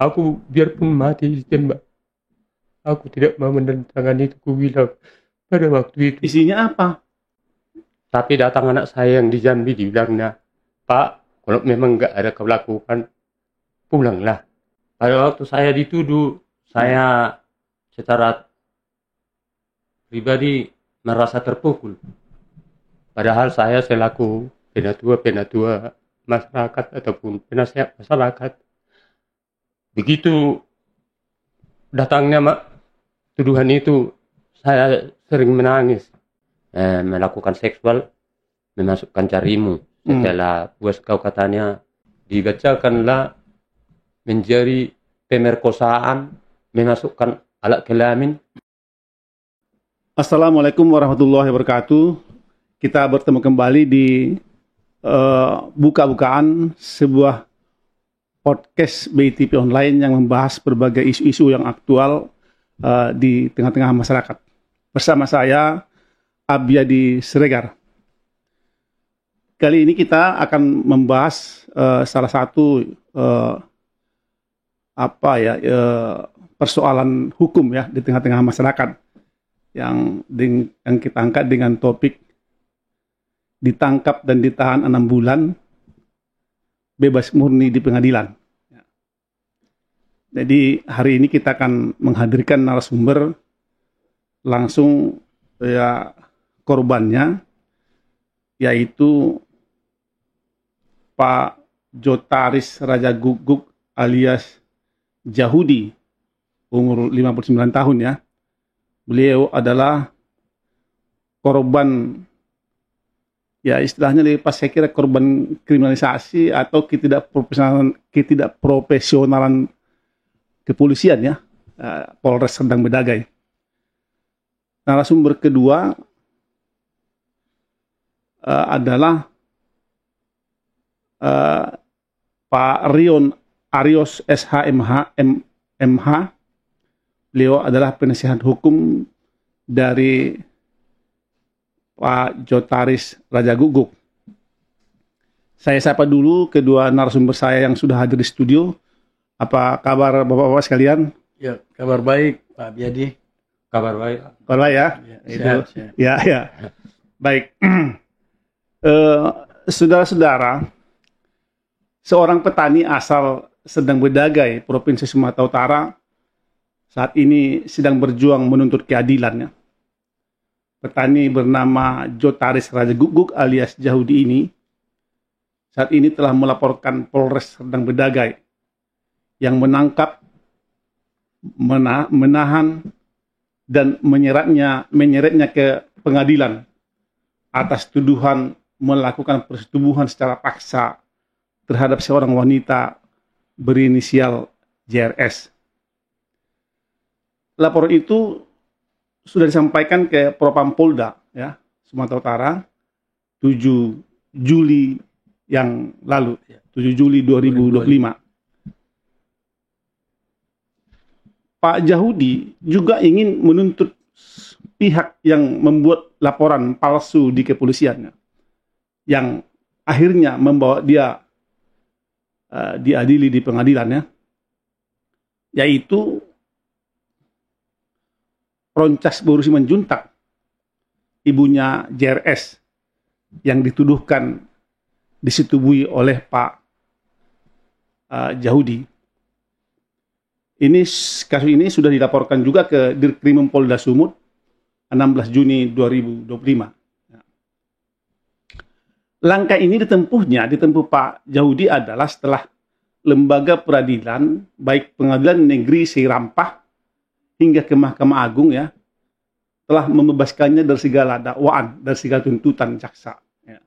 Aku biarpun mati ditembak, aku tidak mau menentangkan itu, ku bilang pada waktu itu. Isinya apa? Tapi datang anak saya yang di Jambi, dibilangnya, Pak, kalau memang nggak ada kau lakukan, pulanglah. Pada waktu saya dituduh, saya secara pribadi merasa terpukul. Padahal saya selaku penatua masyarakat ataupun penasehat masyarakat, begitu datangnya tuduhan itu, saya sering menangis. Melakukan seksual, memasukkan jarimu. Setelah puas kau katanya, dibacakanlah menjadi pemerkosaan, memasukkan alat kelamin. Assalamualaikum warahmatullahi wabarakatuh. Kita bertemu kembali di buka-bukaan sebuah podcast BITV online yang membahas berbagai isu-isu yang aktual di tengah-tengah masyarakat. Bersama saya, Abiyadi Siregar. Kali ini kita akan membahas salah satu persoalan hukum ya di tengah-tengah masyarakat yang kita angkat dengan topik ditangkap dan ditahan 6 bulan, bebas murni di pengadilan. Jadi hari ini kita akan menghadirkan narasumber langsung ya korbannya, yaitu Pak Jotaris Raja Guguk alias Jahudi, umur 59 tahun ya. Beliau adalah korban, ya istilahnya pas saya kira korban kriminalisasi atau ketidakprofesionalan kepolisian ya, Polres Serdang Bedagai. Narasumber kedua adalah Pak Rion Arios SH MH. Beliau adalah penasihat hukum dari Pak Jotaris Raja Guguk. Saya sapa dulu kedua narasumber saya yang sudah hadir di studio. Apa kabar Bapak-bapak sekalian? Ya, kabar baik Pak Abiyadi. Kabar baik. Kabar baik ya? Sehat. Ya. Baik. Saudara-saudara, seorang petani asal Serdang Bedagai, Provinsi Sumatera Utara, saat ini sedang berjuang menuntut keadilannya. Petani bernama Jotaris Raja Guguk alias Jahudi ini saat ini telah melaporkan Polres Serdang Bedagai yang menangkap, menahan dan menyeretnya ke pengadilan atas tuduhan melakukan persetubuhan secara paksa terhadap seorang wanita berinisial JRS. Laporan itu sudah disampaikan ke Propam Polda ya, Sumatera Utara 7 Juli yang lalu, 7 Juli 2025. Pak Jahudi juga ingin menuntut pihak yang membuat laporan palsu di kepolisian yang akhirnya membawa dia diadili di pengadilan ya, yaitu Roncas Boru Simanjuntak, ibunya JRS yang dituduhkan disetubui oleh Pak Jahudi. Kasus ini sudah dilaporkan juga ke Dirkrimum Polda Sumut 16 Juni 2025. Langkah ini ditempuh Pak Jahudi adalah setelah lembaga peradilan, baik Pengadilan Negeri Seirampah hingga ke Mahkamah Agung ya, telah membebaskannya dari segala dakwaan, dari segala tuntutan jaksa. Ya.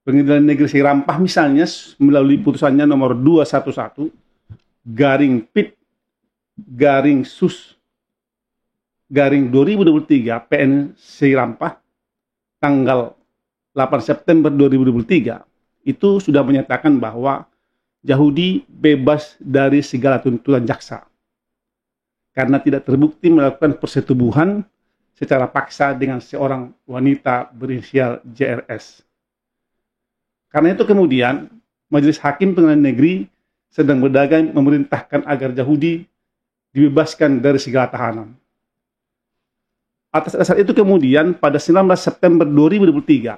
Pengadilan Negeri Seirampah misalnya melalui putusannya nomor 211 garing PIT garing SUS garing 2023 PN Seirampah tanggal 8 September 2023 itu sudah menyatakan bahwa Jahudi bebas dari segala tuntutan jaksa karena tidak terbukti melakukan persetubuhan secara paksa dengan seorang wanita berinisial JRS. Karena itu kemudian Majelis Hakim Pengadilan Negeri Sedang Bedagai memerintahkan agar Yahudi dibebaskan dari segala tahanan. Atas dasar itu kemudian pada 19 September 2023,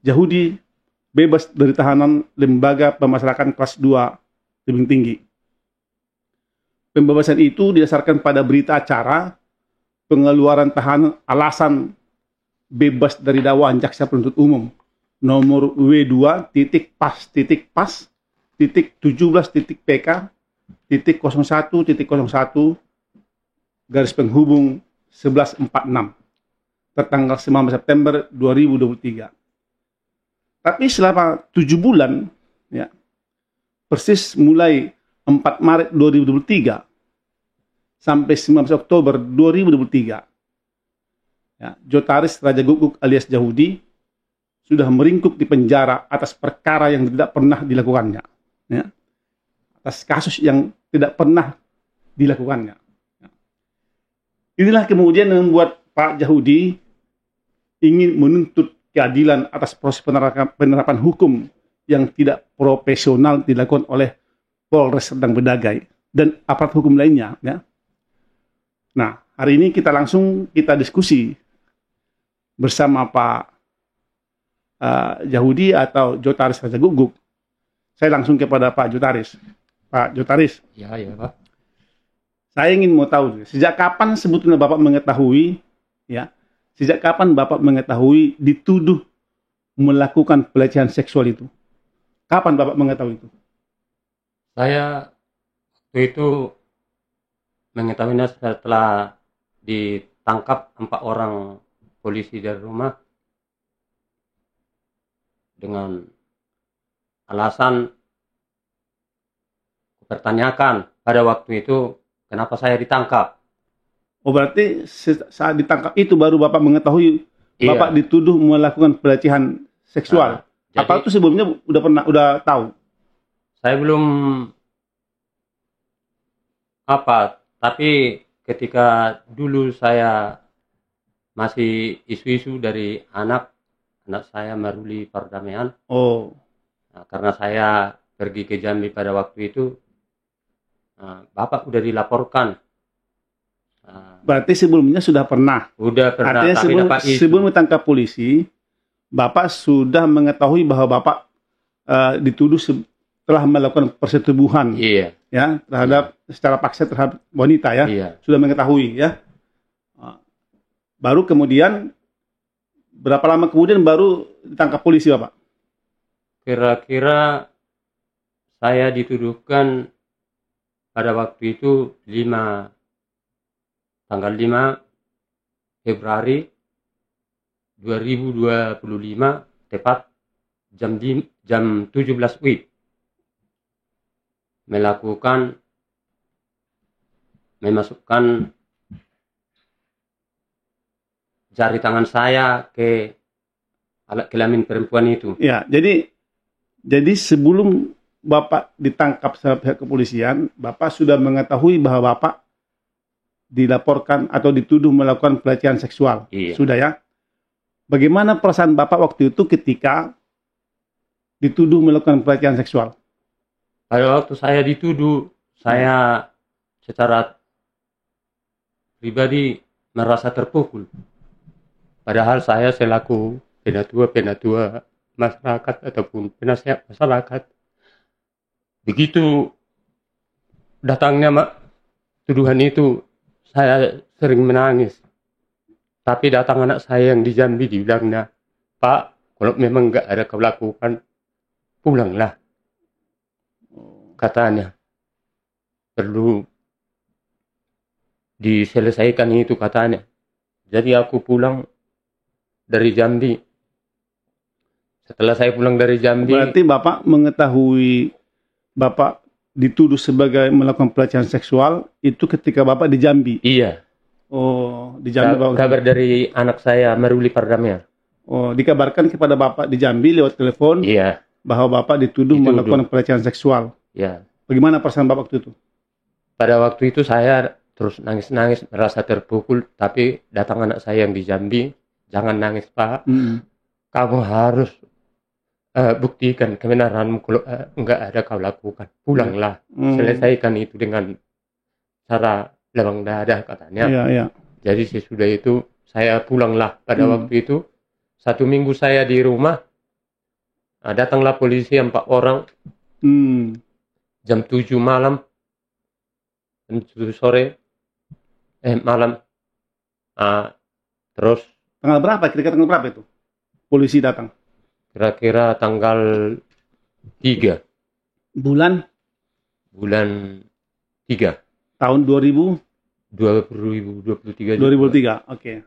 Yahudi bebas dari tahanan Lembaga Pemasyarakatan kelas 2 Tebing Tinggi. Pembebasan itu didasarkan pada berita acara pengeluaran tahanan alasan bebas dari dakwaan jaksa penuntut umum nomor W2.pas.17.PK.01.01 garis penghubung 1146 tertanggal 19 September 2023. Tapi selama 7 bulan, ya, persis mulai 4 Maret 2023 sampai 19 Oktober 2023, ya, Jotaris Raja Guguk alias Yahudi sudah meringkuk di penjara atas perkara yang tidak pernah dilakukannya, ya, atas kasus yang tidak pernah dilakukannya. Inilah kemudian yang membuat Pak Yahudi ingin menuntut keadilan atas proses penerapan hukum yang tidak profesional dilakukan oleh Polres Serdang Bedagai dan aparat hukum lainnya. Ya. Nah, hari ini kita diskusi bersama Pak Yahudi atau Jotaris Raja Guguk. Saya langsung kepada Pak Jotaris. Pak Jotaris. Ya, Pak. Saya ingin mau tahu, sejak kapan sebetulnya Bapak mengetahui, ya, sejak kapan Bapak mengetahui dituduh melakukan pelecehan seksual itu? Kapan Bapak mengetahui itu? Saya waktu itu mengetahuinya setelah ditangkap 4 orang polisi dari rumah dengan alasan pertanyakan pada waktu itu kenapa saya ditangkap. Oh, berarti saat ditangkap itu baru Bapak mengetahui, Iya. Bapak dituduh melakukan pelecehan seksual. Nah, apa jadi, itu sebelumnya udah tahu? Saya belum tapi ketika dulu saya masih isu-isu dari anak saya Maruli Pardamaian. Oh, Nah, karena saya pergi ke Jambi pada waktu itu, Bapak udah dilaporkan. berarti sebelumnya sudah pernah. Udah pernah. Artinya tapi dapat isu. sebelum ditangkap polisi, Bapak sudah mengetahui bahwa Bapak dituduh telah melakukan persetubuhan, Iya. ya, terhadap secara paksa terhadap wanita, ya. Iya. Sudah mengetahui, ya. Baru kemudian berapa lama kemudian baru ditangkap polisi, Bapak? Kira-kira saya dituduhkan pada waktu itu tanggal 5 Februari 2025 tepat jam 17 WIB memasukkan jari tangan saya ke alat kelamin perempuan itu. Ya, jadi sebelum Bapak ditangkap sama pihak kepolisian, Bapak sudah mengetahui bahwa Bapak dilaporkan atau dituduh melakukan pelecehan seksual. Iya. Sudah, ya. Bagaimana perasaan Bapak waktu itu ketika dituduh melakukan pelecehan seksual? Pada waktu saya dituduh, saya secara pribadi merasa terpukul. Padahal saya selaku penatua masyarakat ataupun penasihat masyarakat, begitu datangnya tuduhan itu, saya sering menangis. Tapi datang anak saya yang di Jambi, dibilangnya, Pak, kalau memang nggak ada kau lakukan, pulanglah. Katanya, perlu diselesaikan itu, katanya. Jadi aku pulang dari Jambi. Setelah saya pulang dari Jambi. Berarti Bapak mengetahui Bapak dituduh sebagai melakukan pelecehan seksual itu ketika Bapak di Jambi? Iya. Oh, di Jambi. Kabar dari anak saya Maruli Pardamaian. Oh, dikabarkan kepada Bapak di Jambi lewat telepon. Iya. Bahwa Bapak dituduh melakukan pelecehan seksual. Iya. Bagaimana perasaan Bapak waktu itu? Pada waktu itu saya terus nangis-nangis, merasa terpukul. Tapi datang anak saya yang di Jambi, jangan nangis Pak. Kamu harus buktikan kebenaranmu kalau nggak ada kau lakukan. Pulanglah, selesaikan itu dengan cara lapang dada katanya. Iya, iya. Jadi sesudah itu saya pulanglah pada waktu itu. 1 minggu saya di rumah, datanglah polisi 4 orang jam 7 malam, jam 7 sore, malam. Terus Tanggal berapa? Kira-kira tanggal berapa itu? Polisi datang. kira-kira tanggal 3 Bulan bulan 3 tahun 2023. 2003. Oke.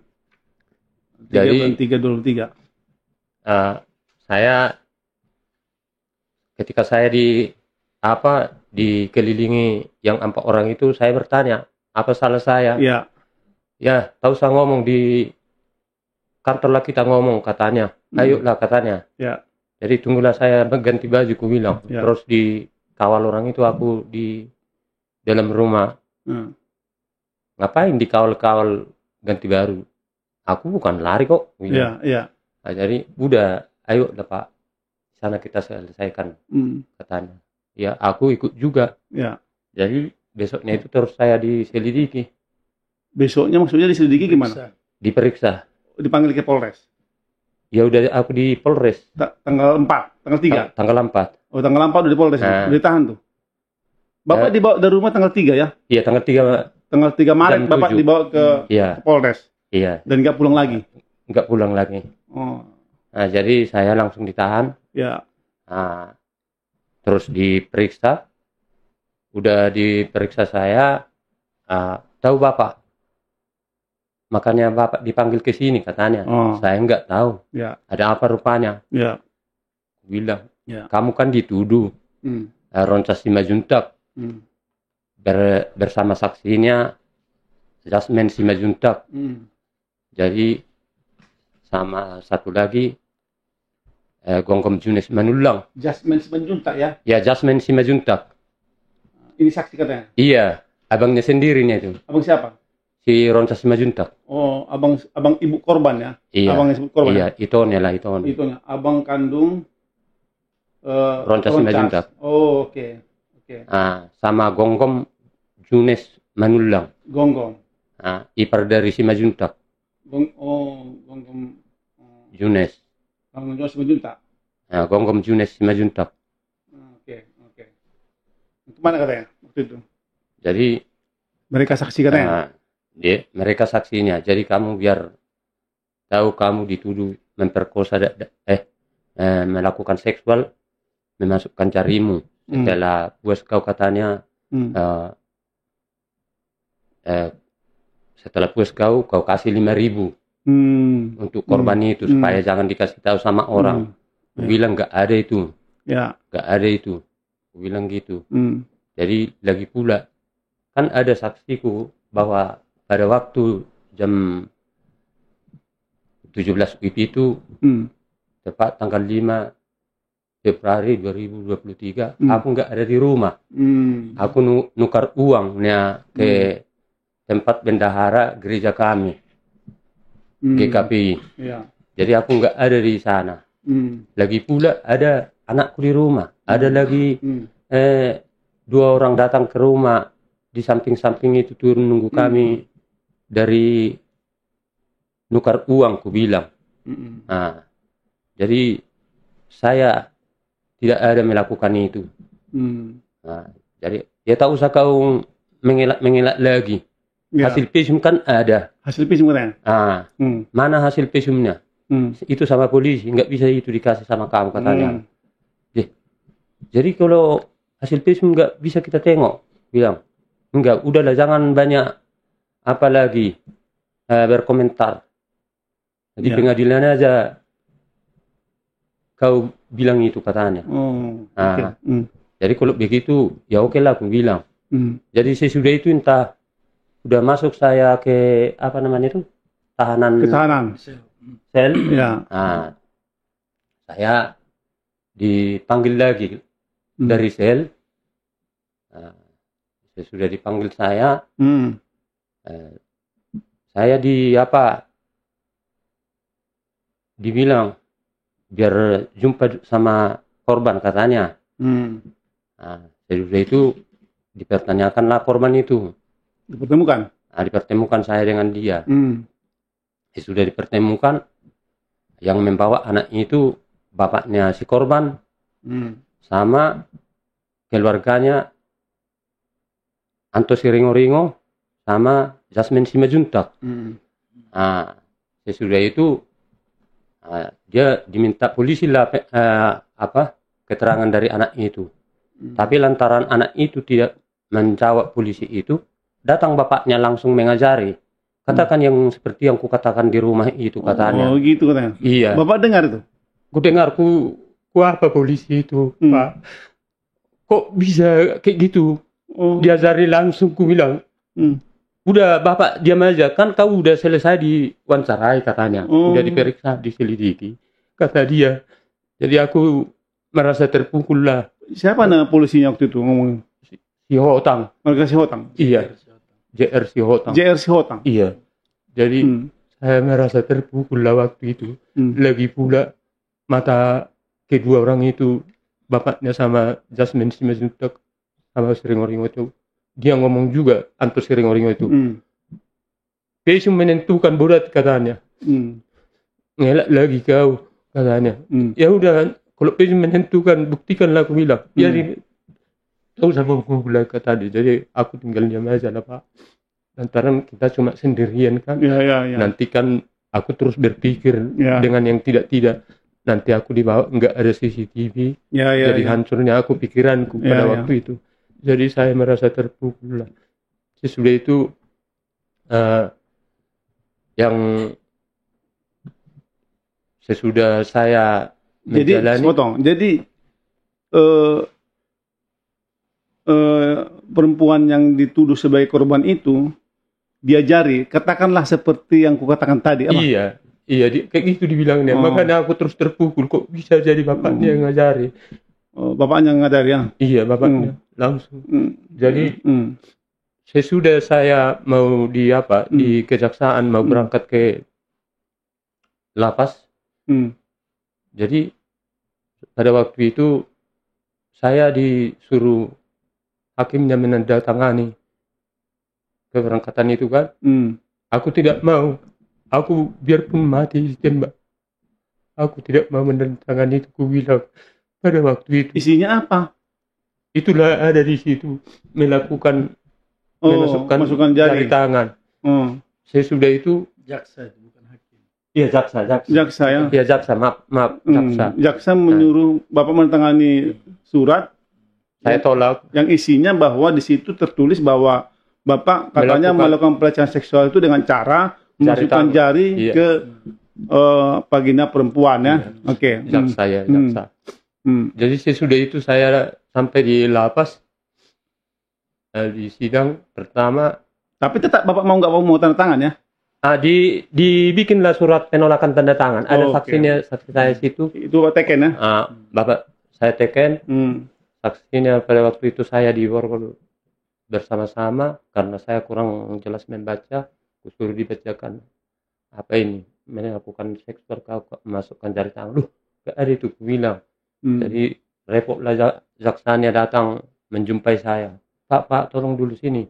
Jadi 3 bulan 3 2003. saya ketika saya dikelilingi yang 4 orang itu, saya bertanya apa salah saya. Iya. Ya, tahu saya ngomong di kantor lah kita ngomong katanya. Ayolah katanya. Ya. Jadi tunggulah saya ganti baju, ku bilang. Ya. Terus dikawal orang itu, aku di dalam rumah. Ngapain dikawal-kawal ganti baru? Aku bukan lari kok. Iya, iya. Nah, jadi udah, ayo lah Pak, sana kita selesaikan katanya. Ya, aku ikut juga. Ya. Jadi besoknya itu terus saya diselidiki. Besoknya maksudnya diselidiki gimana? Diperiksa. Dipanggil ke Polres. Ya udah, aku di Polres. Tanggal 4, tanggal 3. Tanggal 4. Oh, tanggal 4 udah di Polres. Udah ditahan tuh. Bapak dibawa dari rumah tanggal 3 ya? Iya, tanggal 3. Tanggal 3 Maret Bapak dibawa ke Polres. Iya. Dan nggak pulang lagi. Nggak pulang lagi. Oh. Nah, jadi saya langsung ditahan. Ya. Nah, terus diperiksa. Udah diperiksa saya, tahu Bapak, makanya Bapak dipanggil ke sini katanya. Saya nggak tahu. Ya. Ada apa rupanya? Ya. Bilang, kamu kan dituduh Ronca Simajuntak bersama saksinya Jasmine Simajuntak. Jadi sama satu lagi Gonggom Junes Manulang. Jasmine Simajuntak ya? Ya, Jasmine Simajuntak. Ini saksi katanya? Iya, abangnya sendirinya itu. Abang siapa? Si Ronca Simajuntak. Oh, abang ibu korban ya? Iya. Abang ibu korban. Iya, itonya lah, itonya. Itonya, abang kandung Ronca Simajuntak. Oh, oke. Sama Gonggom Junes Manulang. Gonggom. Ipar dari Simajuntak. Gonggom Junes. Gonggom Junes Simajuntak. Gonggom Junes Simajuntak. Oke. Kemana katanya waktu itu? Jadi mereka saksi katanya? Mereka saksinya. Jadi kamu biar tahu kamu dituduh memperkosa, melakukan seksual, memasukkan jarimu. Setelah puas kau katanya, setelah puas kau kasih 5.000 untuk korban itu supaya jangan dikasih tahu sama orang. Bilang nggak ada itu. Ya. Nggak ada itu. Bilang gitu. Jadi lagi pula kan ada saksiku bahwa pada waktu jam 17 WIB itu tepat tanggal 5 Februari 2023 aku nggak ada di rumah. Aku nukar uangnya ke tempat bendahara gereja kami, GKPI. Jadi aku nggak ada di sana. Lagi pula ada anakku di rumah, ada lagi 2 orang datang ke rumah di samping-samping itu turun nunggu kami dari nukar uang, ku bilang. Jadi saya tidak ada melakukan itu. Jadi ya tak usah kau mengelak lagi. Hasil visum kan ada. Hasil visum kan? Mana hasil visumnya? Itu sama polisi, nggak bisa itu dikasih sama kamu katanya. Jadi kalau hasil visum nggak bisa kita tengok, bilang enggak, udahlah jangan banyak apa lagi berkomentar. Di pengadilan aja kau bilang itu katanya. Jadi kalau begitu ya oke lah, aku bilang. Jadi sesudah itu entah udah masuk saya ke apa namanya itu tahanan sel. Ya. Saya dipanggil lagi dari sel. Sudah dipanggil saya dibilang biar jumpa sama korban katanya. Nah, sesudah itu dipertanyakanlah korban itu. Dipertemukan. Nah, dipertemukan saya dengan dia. Sudah dipertemukan, yang membawa anaknya itu bapaknya si korban sama keluarganya Anto Siringo-Ringo sama Jasmine Simajuntak. Nah, sesudah itu dia diminta polisi lah keterangan dari anaknya itu. Tapi lantaran anak itu tidak menjawab polisi itu, datang bapaknya langsung mengajari. Katakan yang seperti yang kukatakan di rumah itu katanya. Oh gitu katanya. Iya. Bapak dengar itu? Ku dengar ku apa polisi itu, Pak. Kok bisa kayak gitu? Diajari langsung, ku bilang. Udah Bapak diam aja, kan kau udah selesai diwawancarai katanya. Udah diperiksa, diselidiki. Kata dia. Jadi aku merasa terpukul lah. Siapa nama polisinya waktu itu ngomong? Si Hotang. Marga si Hotang? Iya. JR si Hotang. JR si Hotang? Iya. Jadi saya merasa terpukul lah waktu itu. Lagi pula mata kedua orang itu, bapaknya sama Jasmine Simajuntak sama Siringo-Ringo itu. Dia ngomong juga, Anto Siringo-Ringo itu. Pesum menentukan bulat katanya. Ngelak lagi kau katanya. Ya udah, kalau Pesum menentukan, buktikanlah, aku bilang. Biarin. Tahu sama aku kata dia. Jadi aku tinggal diam aja lah, Pak. Lantaran kita cuma sendirian kan. Ya. Nanti kan aku terus berpikir dengan yang tidak-tidak. Nanti aku dibawa nggak ada CCTV. Jadi hancurnya aku pikiranku pada waktu itu. Jadi saya merasa terpukul lah. Sesudah itu yang sesudah saya menjalani. Jadi perempuan yang dituduh sebagai korban itu diajari, katakanlah seperti yang kukatakan tadi. Apa? Iya, kayak gitu dibilangnya. Makanya aku terus terpukul, kok bisa jadi bapaknya yang ngajari. Bapaknya yang ngajari ya? Iya, bapaknya langsung. Jadi sesudah saya mau di kejaksaan, mau berangkat ke lapas. Jadi pada waktu itu saya disuruh hakimnya menandatangani keberangkatan itu kan. Aku tidak mau. Aku biarpun mati ditembak, aku tidak mau menandatangani itu, ku bilang pada waktu itu. Isinya apa? Itulah ada di situ, memasukkan jari tangan. Sesudah itu jaksa itu bukan hakim. Iya, jaksa ya. Iya, jaksa, maaf jaksa. Jaksa menyuruh Bapak menandatangani surat. Saya tolak. Yang isinya bahwa di situ tertulis bahwa Bapak katanya melakukan pelecehan seksual itu dengan cara memasukkan jari ke vagina perempuan ya. Oke. Jaksa. Jadi sesudah itu saya sampai di lapas, di sidang pertama. Tapi tetap Bapak nggak mau tanda tangan ya? Dibikinlah surat penolakan tanda tangan. Ada saksinya, saksi saya situ. Itu Bapak teken ya? Bapak saya teken. Saksinya pada waktu itu saya di borgol bersama-sama karena saya kurang jelas membaca. Suruh dibacakan apa ini, melakukan seksual, kau masukkan jari tangan. Gak ada itu, aku bilang. Jadi repotlah jaksanya datang menjumpai saya. Pak, tolong dulu sini.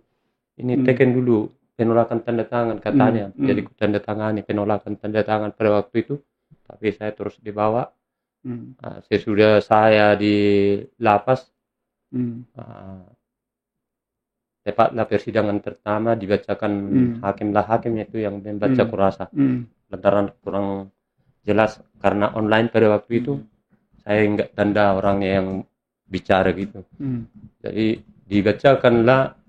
Ini teken dulu penolakan tanda tangan katanya. Jadi ku tanda tangani penolakan tanda tangan pada waktu itu. Tapi saya terus dibawa. Sesudah saya di lapas, tepatlah persidangan pertama dibacakan hakimnya itu yang membaca kurasa. Lantaran kurang jelas karena online pada waktu itu, saya nggak tanda orangnya yang bicara gitu. Jadi dibacakanlah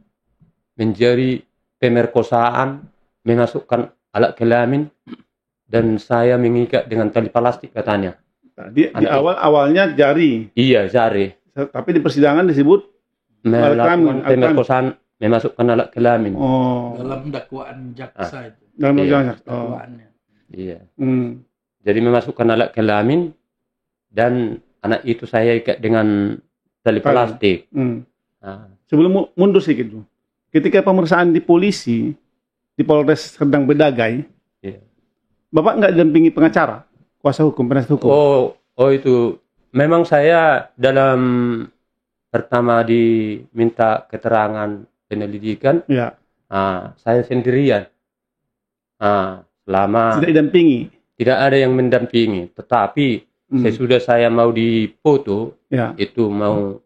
menjadi pemerkosaan, memasukkan alat kelamin, dan saya mengikat dengan tali plastik katanya. Di awalnya jari. Iya, jari. Tapi di persidangan disebut melakukan pemerkosaan, memasukkan alat kelamin. Dalam dakwaan jaksa itu. Dalam dakwaannya. Iya. Jadi memasukkan alat kelamin dan anak itu saya ikat dengan tali plastik. Sebelum mundur sedikit, ketika pemeriksaan di polisi di Polres Serdang Bedagai, Bapak nggak didampingi pengacara? kuasa hukum, penasihat hukum. Oh itu memang saya dalam pertama diminta keterangan penyelidikan, Ya, saya sendirian. Selama tidak didampingi. tidak ada yang mendampingi, tetapi sesudah saya mau dipoto, Ya, itu mau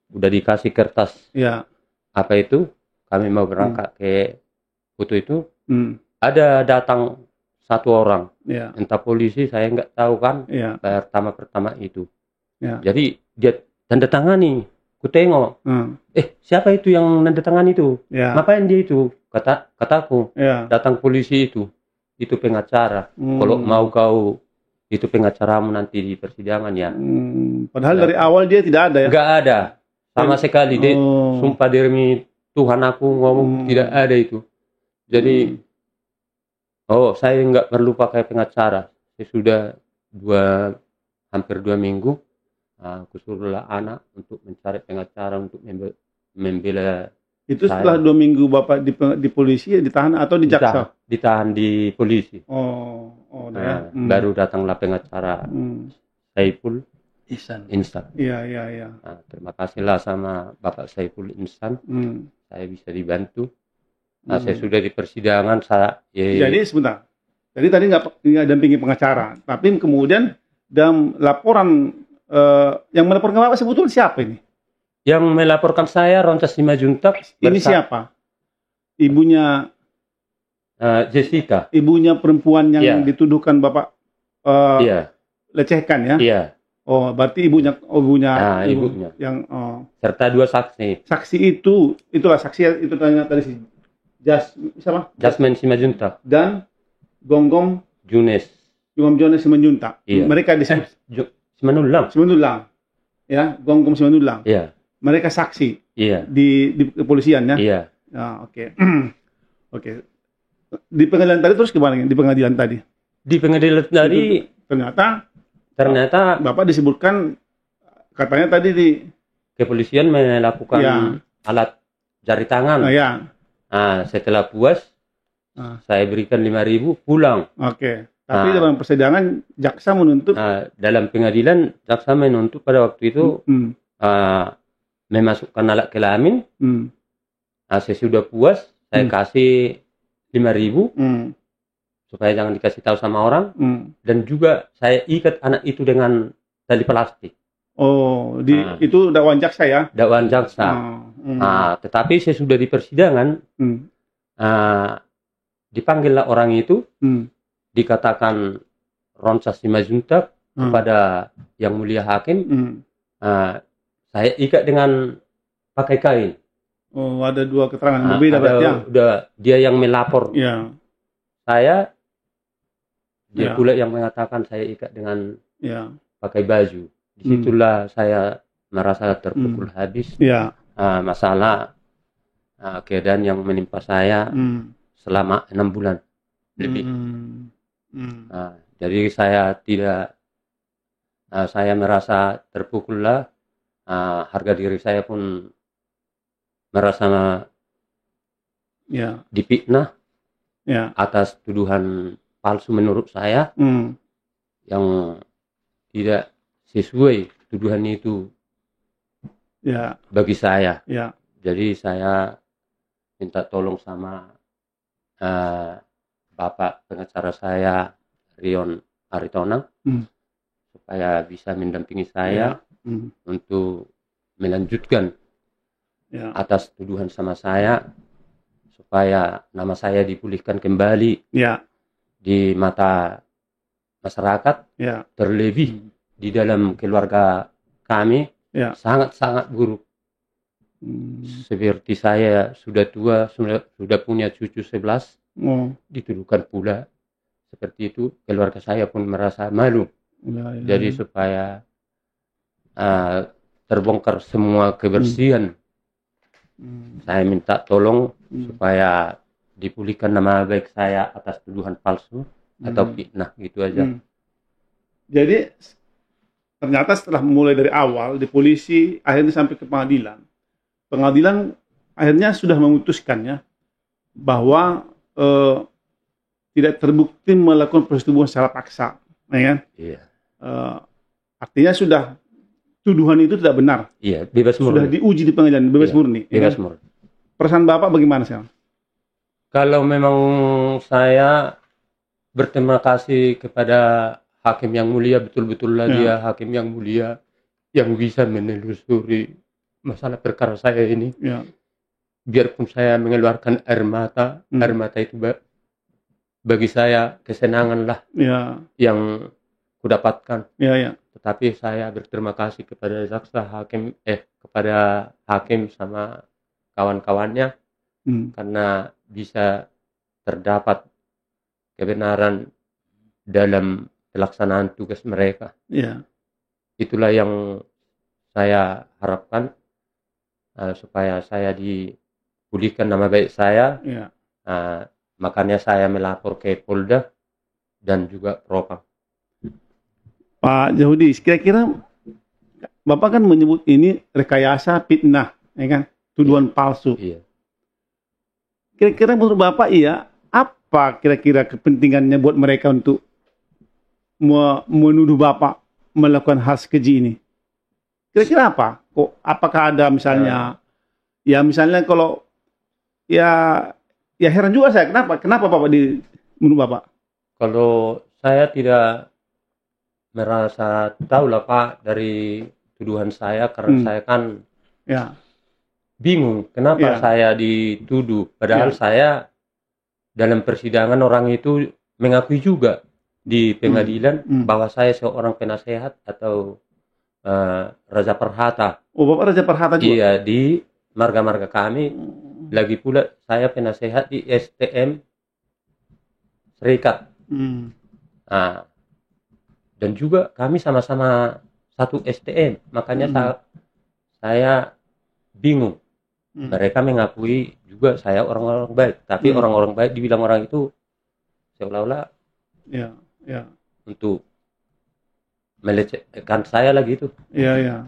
udah dikasih kertas ya, apa itu, kami mau berangkat ke foto itu, ada datang satu orang, ya, entah polisi, saya nggak tahu kan, ya, pertama itu. ya. Jadi dia tanda tangani, ku tengok, siapa itu yang nanda tangan itu? Ya, Ngapain dia itu? Kataku, ya. datang polisi itu pengacara. Kalau mau kau itu pengacaramu nanti di persidangan ya. Padahal dari awal dia tidak ada ya? Nggak ada sama sekali. Dia sumpah demi Tuhan aku ngomong tidak ada itu. Jadi saya nggak perlu pakai pengacara. Saya sudah hampir 2 minggu. Aku suruhlah anak untuk mencari pengacara untuk membela. Itu setelah 2 minggu Bapak di polisi, ditahan atau di jaksa? Ditahan di polisi. Baru datanglah pengacara Saiful Ihsan. Iya. Terima kasihlah sama Bapak Saiful Ihsan. Saya bisa dibantu. Saya sudah di persidangan. Jadi sebentar. Jadi tadi nggak dampingi pengacara, tapi kemudian dalam laporan yang melaporkan Bapak sebetulnya siapa ini? Yang melaporkan saya Ronca Simajuntak. Ini siapa? Ibunya Jessica. Ibunya perempuan yang dituduhkan Bapak lecehkan ya? Iya. Oh, berarti ibunya. Ibunya. Yang serta 2 saksi. Saksi itulah saksi itu tanya tadi si siapa? Jasmine Simajuntak dan Gonggong Junes Simanjuntak. Iya. Mereka disebut Simanulang. Ya, Gonggong Simanulang. Iya. Mereka saksi. Iya. Di kepolisian ya. Iya. Oke. Oke. Di pengadilan tadi terus gimana? Di pengadilan tadi? Di pengadilan tadi ternyata Bapak disebutkan katanya tadi di kepolisian melakukan alat jari tangan. Setelah puas saya berikan 5.000 pulang. Oke. Tapi dalam persidangan jaksa menuntut dalam pengadilan jaksa menuntut pada waktu itu memasukkan alat kelamin. Saya sudah puas, saya kasih 5.000 supaya jangan dikasih tahu sama orang, dan juga saya ikat anak itu dengan tali plastik. Itu dakwaan jaksa ya? Dakwaan jaksa. Tetapi saya sudah di persidangan, dipanggillah orang itu, dikatakan Ronca Simajuntak kepada yang mulia hakim, saya ikat dengan pakai kain. Ada 2 keterangan berbeda berarti ya? Udah dia yang melapor. Saya, dia pula yang mengatakan saya ikat dengan pakai baju. Disitulah saya merasa terpukul habis. Masalah keadaan yang menimpa saya selama 6 bulan lebih. Jadi saya merasa terpukul lah. Harga diri saya pun merasa difitnah atas tuduhan palsu menurut saya yang tidak sesuai tuduhan itu bagi saya. Jadi saya minta tolong sama Bapak pengacara saya Rion Aritonang supaya bisa mendampingi saya untuk melanjutkan atas tuduhan sama saya supaya nama saya dipulihkan kembali di mata masyarakat, terlebih di dalam keluarga kami sangat-sangat buruk. Seperti saya sudah tua, sudah punya cucu 11, dituduhkan pula seperti itu, keluarga saya pun merasa malu. Jadi supaya terbongkar semua kebersihan, saya minta tolong supaya dipulihkan nama baik saya atas tuduhan palsu atau fitnah, gitu aja. Jadi ternyata setelah mulai dari awal di polisi, akhirnya sampai ke pengadilan. Pengadilan akhirnya sudah memutuskannya bahwa tidak terbukti melakukan persetubuhan secara paksa ya kan? Iya. Artinya sudah tuduhan itu tidak benar, Iya, bebas sudah murni. diuji di pengadilan, bebas Iya, murni. Ya Bebas kan? murni. Perasaan Bapak bagaimana sekarang? Kalau memang saya berterima kasih kepada hakim yang mulia, betul-betul lah dia hakim yang mulia yang bisa menelusuri masalah perkara saya ini. Ya, Biarpun saya mengeluarkan air mata itu bagi saya kesenangan lah ya, yang kudapatkan. ya, ya. Tetapi saya berterima kasih kepada jaksa hakim, kepada hakim sama kawan-kawannya karena bisa terdapat kebenaran dalam pelaksanaan tugas mereka. Ya, Itulah yang saya harapkan supaya saya dipulihkan nama baik saya. ya. Makanya saya melapor ke Polda dan juga Propam. Pak Jahudi, kira-kira Bapak kan menyebut ini rekayasa, fitnah, ya kan? Tuduhan palsu. Iya. Kira-kira menurut Bapak apa kira-kira kepentingannya buat mereka untuk menuduh Bapak melakukan hal keji ini? Kira-kira apa? Apakah ada misalnya, ya misalnya kalau ya heran juga saya, kenapa Bapak menurut Bapak? Kalau saya tidak merasa tahu lah Pak dari tuduhan saya karena saya kan Ya, bingung kenapa saya dituduh. Padahal saya dalam persidangan orang itu mengakui juga di pengadilan bahwa saya seorang penasehat atau Raja Perhata. oh Bapak Raja Perhata juga? Iya, di marga-marga kami. Lagi pula saya penasehat di STM Serikat. Dan juga kami sama-sama satu STM. Makanya saya bingung. Mereka mengakui juga saya orang-orang baik. Tapi orang-orang baik dibilang orang itu seolah-olah untuk melecehkan saya lagi itu. Iya.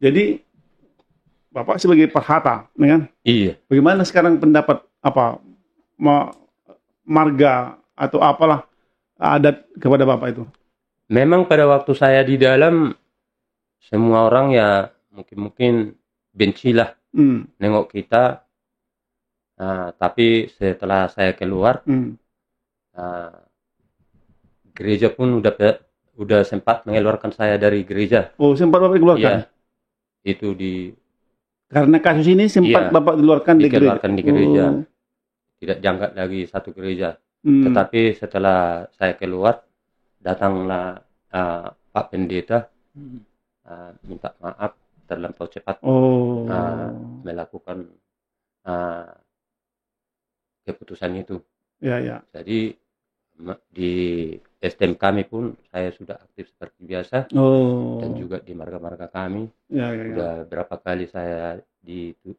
Jadi Bapak sebagai Perhata, ya kan? Iya. Bagaimana sekarang pendapat marga atau apalah adat kepada Bapak itu? Memang pada waktu saya di dalam semua orang ya mungkin bencilah nengok kita. Tapi setelah saya keluar, gereja pun udah sempat mengeluarkan saya dari gereja. Oh, sempat Bapak dikeluarkan? Iya. Itu karena kasus ini sempat Bapak dikeluarkan di gereja. Tidak jangkat lagi satu gereja. Tetapi setelah saya keluar, datanglah Pak Pendeta minta maaf terlampau cepat melakukan keputusan itu. Ya. Jadi di STM kami pun saya sudah aktif seperti biasa dan juga di marga-marga kami. Sudah berapa kali saya dibikin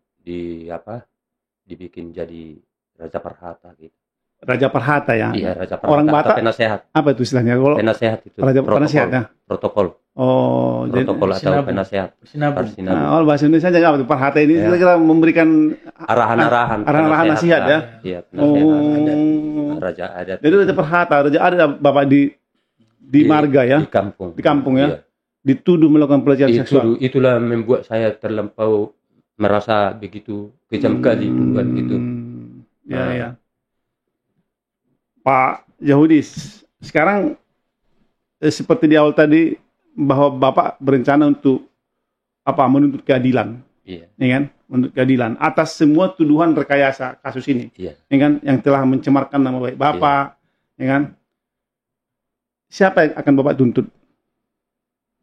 jadi Raja Perhata gitu. Raja Perhata ya? Iya, Raja Perhata. Orang Batak penasehat. Apa itu istilahnya? Kalau penasehat itu. Raja penasehat ya? Protokol. Oh, protokol atau penasehat. Kalau bahasa Indonesia aja apa itu? Perhata ini kira-kira memberikan arahan-arahan nasihat ya? Iya, penasehat. Raja adat. Jadi Raja Perhata, Raja adat Bapak di marga ya? Di kampung ya? Iya. Dituduh melakukan pelecehan seksual. Itulah membuat saya terlampau merasa begitu kejam kali tuduhan itu. Ya. Pak Jahudi, sekarang seperti di awal tadi bahwa Bapak berencana untuk menuntut keadilan, ya kan? Menuntut keadilan atas semua tuduhan rekayasa kasus ini, ya kan? Yang telah mencemarkan nama baik Bapak, ya kan? Siapa yang akan Bapak tuntut?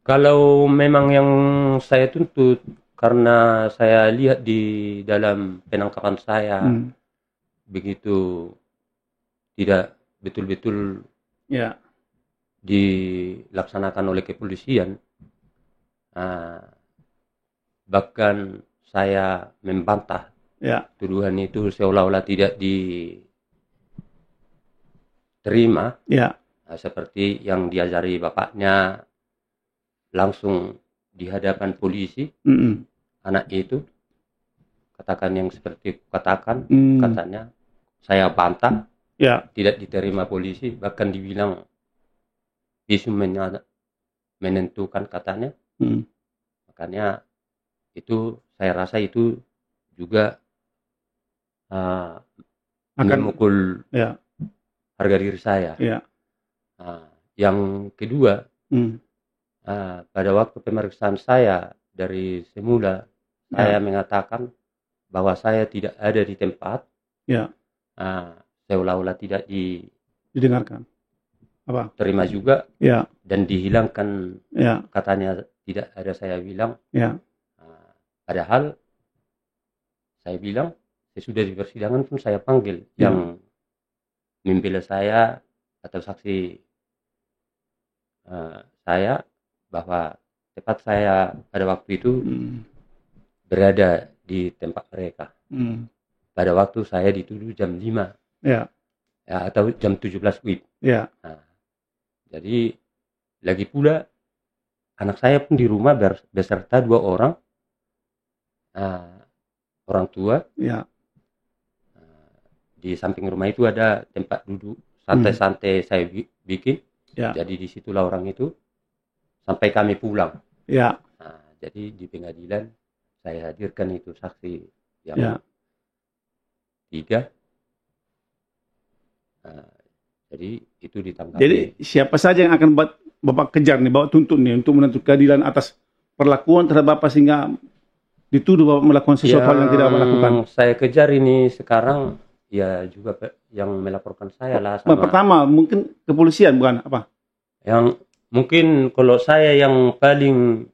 Kalau memang yang saya tuntut karena saya lihat di dalam penangkapan saya begitu tidak betul-betul dilaksanakan oleh kepolisian, bahkan saya membantah tuduhan itu seolah-olah tidak diterima, seperti yang diajari bapaknya langsung di hadapan polisi, anak itu katakan yang seperti katakan, katanya saya bantah, Ya. tidak diterima polisi, bahkan dibilang isu menentukan katanya. Makanya itu saya rasa itu juga memukul harga diri saya. Yang kedua, pada waktu pemeriksaan saya dari semula saya mengatakan bahwa saya tidak ada di tempat. Seolah-olah tidak didengarkan. Terima juga. Dan dihilangkan. Katanya tidak ada saya bilang. Padahal saya bilang sesudah di persidangan pun saya panggil yang membela saya atau saksi saya bahwa tepat saya pada waktu itu berada di tempat mereka. Pada waktu saya dituduh jam 5 atau jam 17 WIB. Jadi lagi pula anak saya pun di rumah beserta 2 orang orang tua. Di samping rumah itu ada tempat duduk santai-santai saya bikin. Jadi disitulah orang itu sampai kami pulang. Jadi di pengadilan saya hadirkan itu saksi yang 3. Jadi itu ditangkap. Jadi siapa saja yang akan Bapak kejar nih, Bapak tuntut nih untuk menuntut keadilan atas perlakuan terhadap Bapak sehingga dituduh Bapak melakukan sesuatu hal yang tidak Bapak lakukan? Saya kejar ini sekarang ya juga yang melaporkan saya lah. Pertama mungkin kepolisian bukan apa? Yang mungkin kalau saya yang paling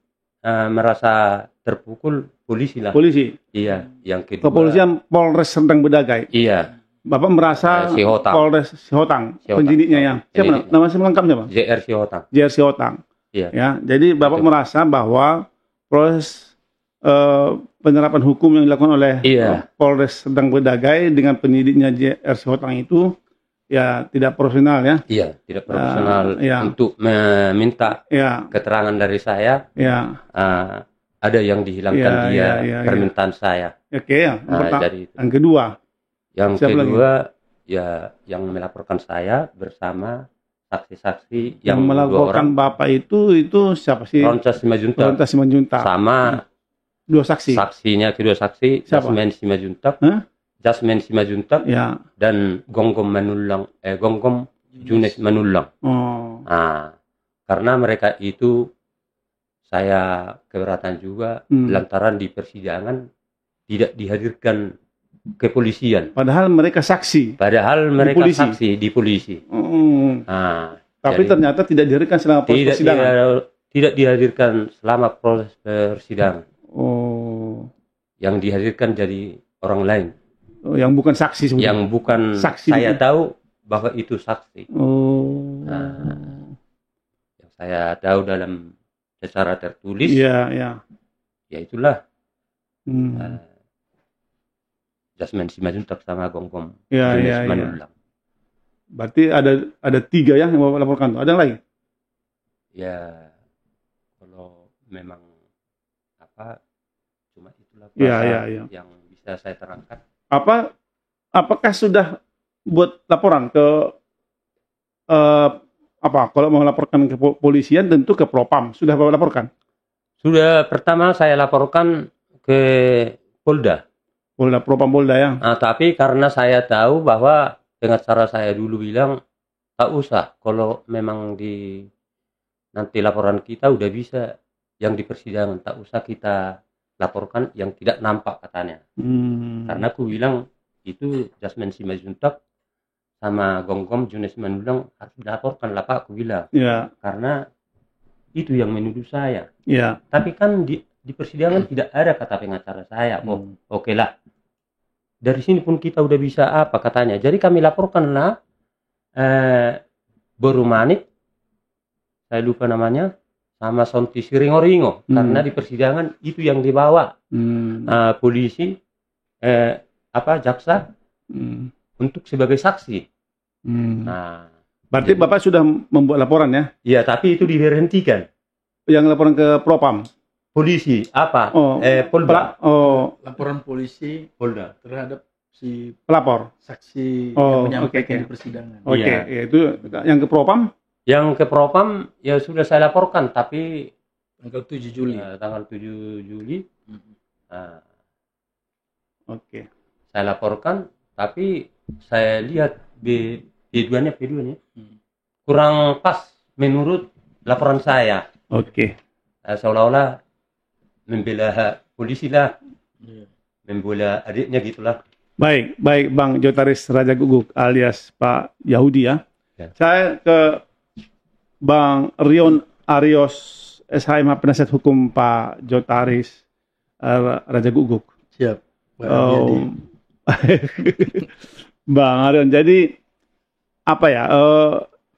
merasa terpukul polisi lah. Polisi. Iya. Yang kedua. Kepolisian Polres Serdang Bedagai. Iya. Bapak merasa Polres Sihotang penyidiknya yang siapa nama lengkapnya Pak? JR Sihotang. JR Sihotang. Iya. Ya, jadi Bapak merasa bahwa proses penerapan hukum yang dilakukan oleh Polres Serdang Bedagai dengan penyidiknya JR Sihotang itu ya tidak profesional ya? Iya, tidak profesional untuk meminta keterangan dari saya. Ada yang dihilangkan permintaan saya. Oke, yang kedua. Yang kedua ya yang melaporkan saya bersama saksi-saksi yang melaporkan Bapak itu siapa sih? Ronca Simajuntak. Sama 2 saksi. Saksinya kedua saksi Jasmine Simajuntak. Jasmine Simajuntak dan Gonggom Junes Manulang. Karena mereka itu saya keberatan juga lantaran di persidangan tidak dihadirkan kepolisian. Padahal mereka saksi. Saksi di polisi. Tapi ternyata tidak dihadirkan selama proses persidangan. Tidak dihadirkan selama proses persidangan. Yang dihadirkan jadi orang lain. Yang bukan saksi sebenarnya. Yang bukan saksi. Saya tahu bahwa itu saksi. Yang saya tahu dalam secara tertulis. Ya itulah. Jasmine Simajuntak sama Gonggom Manulang. Berarti ada 3 yang Bapak laporkan. Ada yang lain? Ya, kalau memang cuma itulah yang bisa saya terangkan. Apakah sudah buat laporan ke kalau mau laporkan ke polisian tentu ke Propam. Sudah Bapak laporkan? Sudah, pertama saya laporkan ke Polda. Propam Polda ya. Tapi karena saya tahu bahwa pengacara saya dulu bilang tak usah, kalau memang nanti laporan kita udah bisa yang di persidangan, tak usah kita laporkan yang tidak nampak katanya. Karena aku bilang itu Jasmine Simajuntak sama Gonggom Junes Manulang harus dilaporkan lah Pak, aku bilang. Karena itu yang menuduh saya. Tapi kan di persidangan tidak ada kata pengacara saya. Oke lah. Dari sini pun kita udah bisa apa katanya. Jadi kami laporkanlah Boru Manit, saya lupa namanya, sama Sonti Siringo-ringo. Karena di persidangan itu yang dibawa polisi, jaksa untuk sebagai saksi. Berarti Bapak sudah membuat laporan ya? Iya, tapi itu diberhentikan. Yang laporan ke Propam? Polisi, Polda. Laporan polisi Polda terhadap si Pelapor. saksi Oh, yang menyampaikan oke. di persidangan. Oke, Iya. ya, itu yang ke Propam. Yang ke Propam ya sudah saya laporkan, tapi Tanggal 7 Juli. tanggal 7 Juli Mm. Oke. saya laporkan, tapi saya lihat P2-nya Hmm. kurang pas menurut laporan saya. Oke. Seolah-olah membela polisi lah, Iya. membela adiknya gitulah. Baik, baik Bang Jotaris Raja Guguk alias Pak Yahudi ya. Ya. Saya ke Bang Rion Arios SHMH Penasihat Hukum Pak Jotaris Raja Guguk. Siap. Pak Oh. Ariyadi. Bang Arion, jadi apa ya?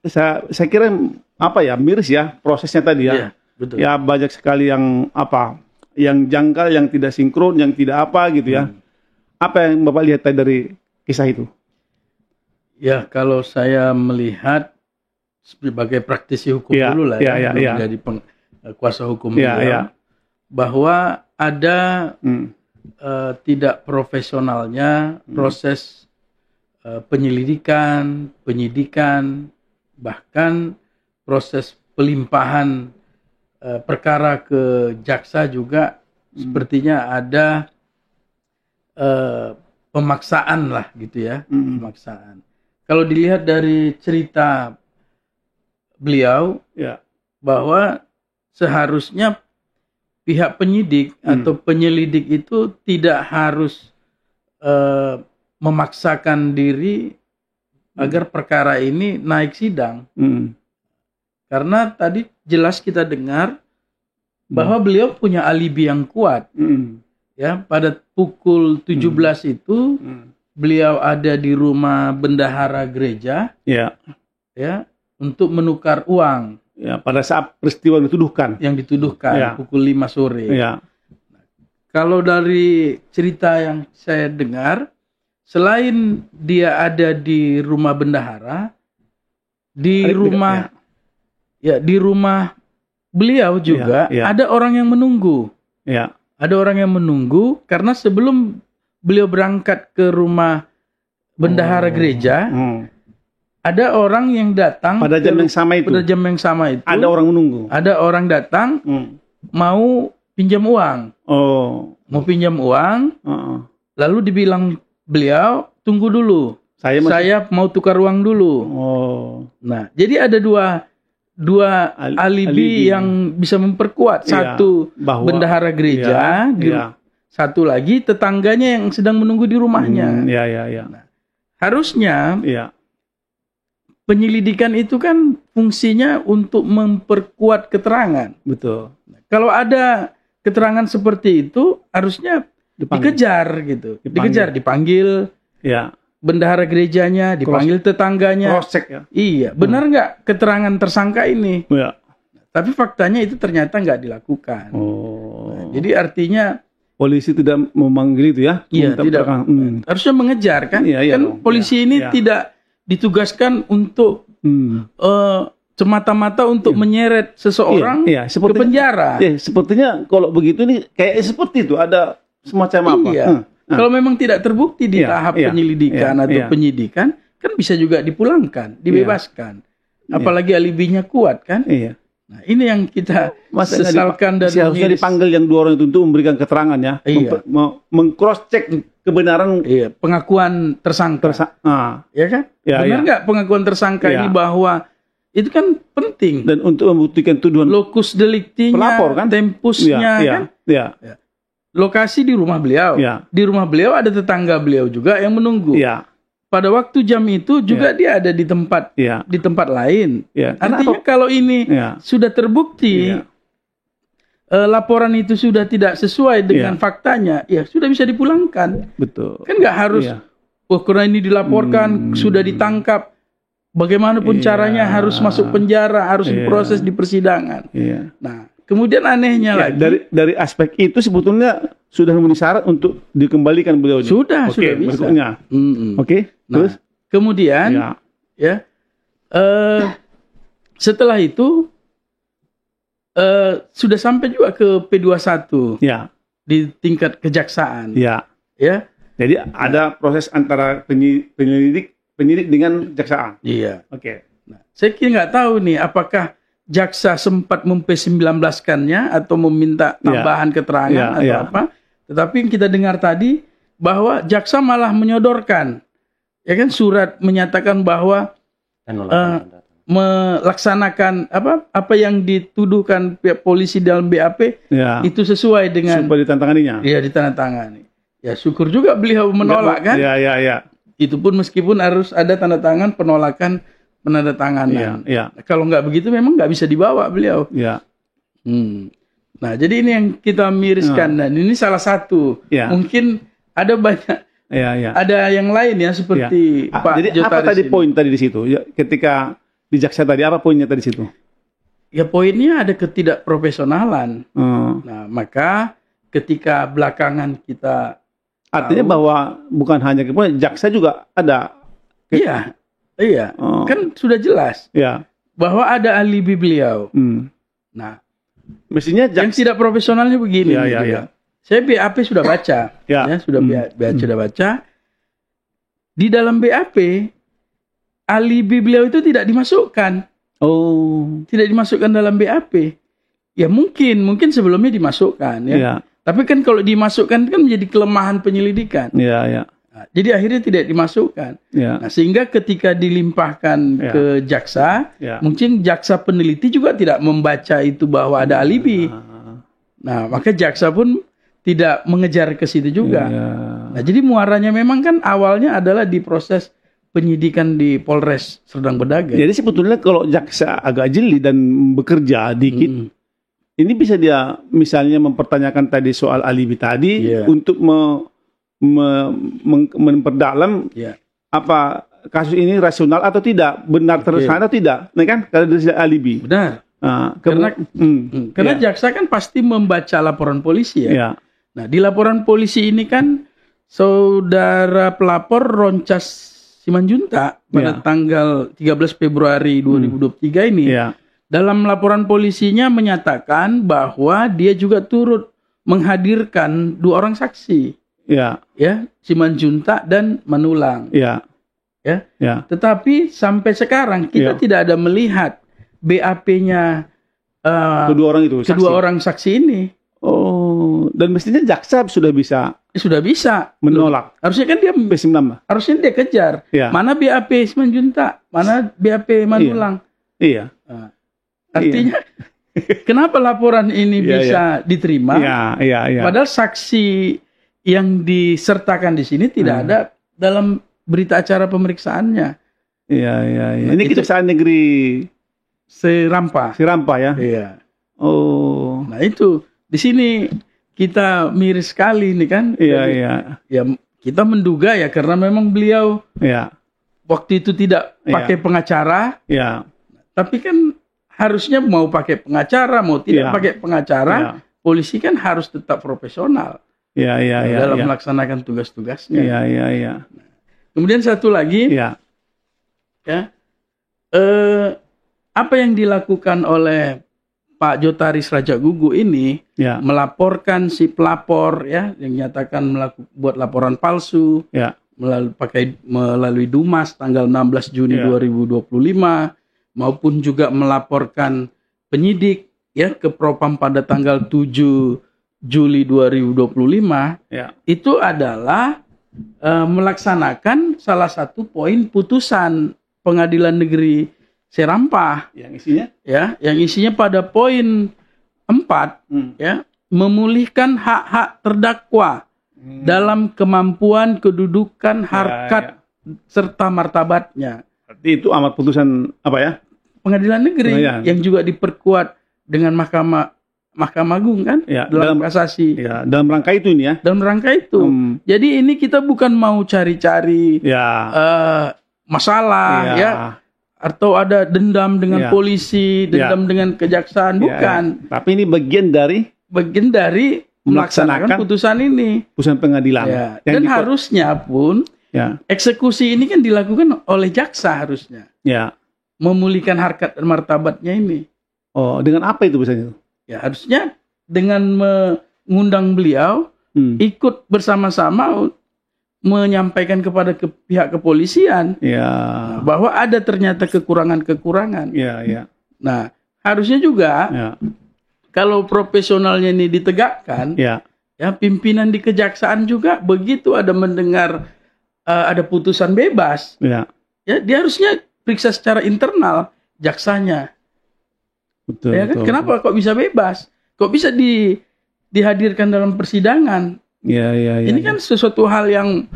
Saya kira apa ya, miris ya prosesnya tadi ya. Iya, betul. Ya banyak sekali yang apa, yang janggal, yang tidak sinkron, yang tidak apa gitu ya. Apa yang Bapak lihat tadi dari kisah itu? Ya, kalau saya melihat sebagai praktisi hukum Iya, dulu lah iya, ya, iya, belum iya. jadi kuasa hukum Iya, beliau, iya. bahwa ada Hmm. tidak profesionalnya proses penyelidikan, penyidikan, bahkan proses pelimpahan perkara ke jaksa juga sepertinya ada pemaksaan lah gitu ya, pemaksaan. Kalau dilihat dari cerita beliau Ya. bahwa seharusnya pihak penyidik atau penyelidik itu tidak harus memaksakan diri agar perkara ini naik sidang. Hmm. Karena tadi jelas kita dengar bahwa beliau punya alibi yang kuat. Hmm. Ya, pada pukul 17 itu Hmm. beliau ada di rumah bendahara gereja Ya. ya untuk menukar uang Ya, pada saat peristiwa dituduhkan. yang dituduhkan Ya. pukul 5 sore. Ya. Kalau dari cerita yang saya dengar, selain dia ada di rumah bendahara, di rumah di rumah beliau juga Ya. ada orang yang menunggu. Ya. Ada orang yang menunggu karena sebelum beliau berangkat ke rumah bendahara gereja, ada orang yang datang Pada jam yang sama itu. pada jam yang sama itu. Ada orang menunggu. Ada orang datang mau pinjam uang. Oh. Mau pinjam uang, lalu dibilang beliau, tunggu dulu. Saya mau tukar uang dulu. Oh. Nah, jadi ada dua alibi yang bisa memperkuat. Satu bahwa bendahara gereja, satu lagi tetangganya yang sedang menunggu di rumahnya. Harusnya penyelidikan itu kan fungsinya untuk memperkuat keterangan. Betul. Kalau ada keterangan seperti itu harusnya dikejar gitu. Dipanggil. Ya. Bendahara gerejanya, dipanggil tetangganya. Cross check ya. Iya, benar nggak keterangan tersangka ini? Ya. Tapi faktanya itu ternyata nggak dilakukan. Nah, jadi artinya polisi tidak memanggil itu ya? Iya, tidak. Harusnya mengejar kan? Kan polisi ini tidak ditugaskan untuk semata-mata untuk menyeret seseorang ke penjara. Sepertinya kalau begitu nih kayak seperti itu ada semacam apa? Kalau memang tidak terbukti di tahap penyelidikan atau penyidikan, kan bisa juga dipulangkan, dibebaskan. Apalagi alibinya kuat kan? Nah, ini yang kita sesalkan dan harusnya dipanggil yang dua orang itu untuk memberikan keterangan ya, meng-cross check kebenaran pengakuan tersangka. Ya kan? Benar nggak pengakuan tersangka ini bahwa itu kan penting dan untuk membuktikan tuduhan lokus deliktinya, pelapor kan, tempusnya kan. Lokasi di rumah beliau. Di rumah beliau ada tetangga beliau juga yang menunggu. Pada waktu jam itu juga dia ada di tempat lain. Artinya kalau ini sudah terbukti laporan itu sudah tidak sesuai dengan faktanya, ya sudah bisa dipulangkan. Betul. Kan nggak harus karena ini dilaporkan sudah ditangkap. Bagaimanapun caranya harus masuk penjara, harus diproses di persidangan. Nah, kemudian anehnya lagi dari aspek itu sebetulnya sudah memenuhi syarat untuk dikembalikan beliau. Sudah bisa. Oke. Terus kemudian setelah itu sudah sampai juga ke P21 di tingkat kejaksaan. Jadi ada proses antara penyidik dengan jaksaan. Iya. Oke. Nah, saya kira nggak tahu nih apakah jaksa sempat mem-P19-kannya atau meminta tambahan keterangan atau apa. Tetapi yang kita dengar tadi bahwa jaksa malah menyodorkan, ya kan, surat menyatakan bahwa melaksanakan apa yang dituduhkan pihak polisi dalam BAP itu sesuai dengan supaya ditandatangani. Iya, ditandatangani. Ya syukur juga beliau menolak kan. Iya. Itu pun meskipun harus ada tanda tangan penandatanganan. Iya. Kalau nggak begitu memang nggak bisa dibawa beliau. Iya. Nah, jadi ini yang kita miriskan dan ini salah satu. Mungkin ada banyak. Ada yang lain ya seperti Pak Jadi Jotaris apa tadi ini. poin tadi di situ? Ya, ketika di jaksa tadi apa poinnya tadi di situ? Ya poinnya ada ketidakprofesionalan. Nah, maka ketika belakangan kita artinya bahwa bukan hanya jaksa juga ada. Iya. Kan sudah jelas. Iya. Bahwa ada alibi beliau. Nah, mestinya yang tidak profesionalnya begini. Iya. Saya BAP sudah baca. Sudah baca. Di dalam BAP alibi beliau itu tidak dimasukkan. Tidak dimasukkan dalam BAP. Ya mungkin sebelumnya dimasukkan ya. Tapi kan kalau dimasukkan kan menjadi kelemahan penyelidikan. Iya. Nah, jadi akhirnya tidak dimasukkan. Nah, sehingga ketika dilimpahkan ke jaksa, mungkin jaksa peneliti juga tidak membaca itu bahwa ada alibi. Nah, maka jaksa pun tidak mengejar ke situ juga. Nah, jadi muaranya memang kan awalnya adalah di proses penyidikan di Polres Serdang Bedagai. Jadi sebetulnya kalau jaksa agak jeli dan bekerja dikit, ini bisa dia misalnya mempertanyakan tadi soal alibi tadi untuk memperdalam apa kasus ini rasional atau tidak, benar tersangka atau tidak, nah kan kalau dari alibi. Benar. Nah, karena jaksa kan pasti membaca laporan polisi ya. Nah, di laporan polisi ini kan saudara pelapor Roncas Simanjuntak pada tanggal 13 Februari 2023 ini dalam laporan polisinya menyatakan bahwa dia juga turut menghadirkan 2 orang saksi. Simanjuntak dan Manulang. Tetapi sampai sekarang kita tidak ada melihat BAP-nya kedua orang saksi ini. Dan mestinya jaksa sudah bisa menolak. Harusnya kan dia P19. Harusnya dia kejar. Mana BAP Simanjuntak, mana BAP Manulang. Artinya kenapa laporan ini bisa diterima? Padahal saksi yang disertakan di sini tidak ada dalam berita acara pemeriksaannya. Ini Kejaksaan Negeri Serampah ya. Nah itu di sini kita miris sekali nih kan. Ya kita menduga ya karena memang beliau waktu itu tidak pakai pengacara. Tapi kan harusnya mau pakai pengacara mau tidak pakai pengacara, polisi kan harus tetap profesional. Dalam melaksanakan tugas-tugasnya. Kemudian satu lagi, apa yang dilakukan oleh Pak Jotaris Rajagugu ini melaporkan si pelapor yang nyatakan buat laporan palsu melalui Dumas tanggal 16 Juni 2025 maupun juga melaporkan penyidik ke Propam pada tanggal 7 Juli 2025 itu adalah melaksanakan salah satu poin putusan Pengadilan Negeri Serampah yang isinya pada poin 4 memulihkan hak-hak terdakwa dalam kemampuan, kedudukan, harkat serta martabatnya. Berarti itu amat putusan apa ya? Pengadilan Negeri yang juga diperkuat dengan Mahkamah Agung kan dalam kasasi. Dalam rangka itu ini ya. Dalam rangka itu. Jadi ini kita bukan mau cari-cari masalah atau ada dendam dengan polisi, dendam dengan kejaksaan, bukan. Tapi ini bagian dari melaksanakan putusan ini. Putusan pengadilan. Dan harusnya pun eksekusi ini kan dilakukan oleh jaksa harusnya. Memulihkan harkat dan martabatnya ini. Dengan apa itu biasanya? Harusnya dengan mengundang beliau ikut bersama-sama menyampaikan kepada pihak kepolisian bahwa ada ternyata kekurangan-kekurangan. Nah, harusnya juga kalau profesionalnya ini ditegakkan, ya pimpinan di kejaksaan juga begitu ada mendengar ada putusan bebas, ya dia harusnya periksa secara internal jaksanya. Betul, ya kan? Kenapa kok bisa bebas? Kok bisa dihadirkan dalam persidangan? Ini kan sesuatu hal yang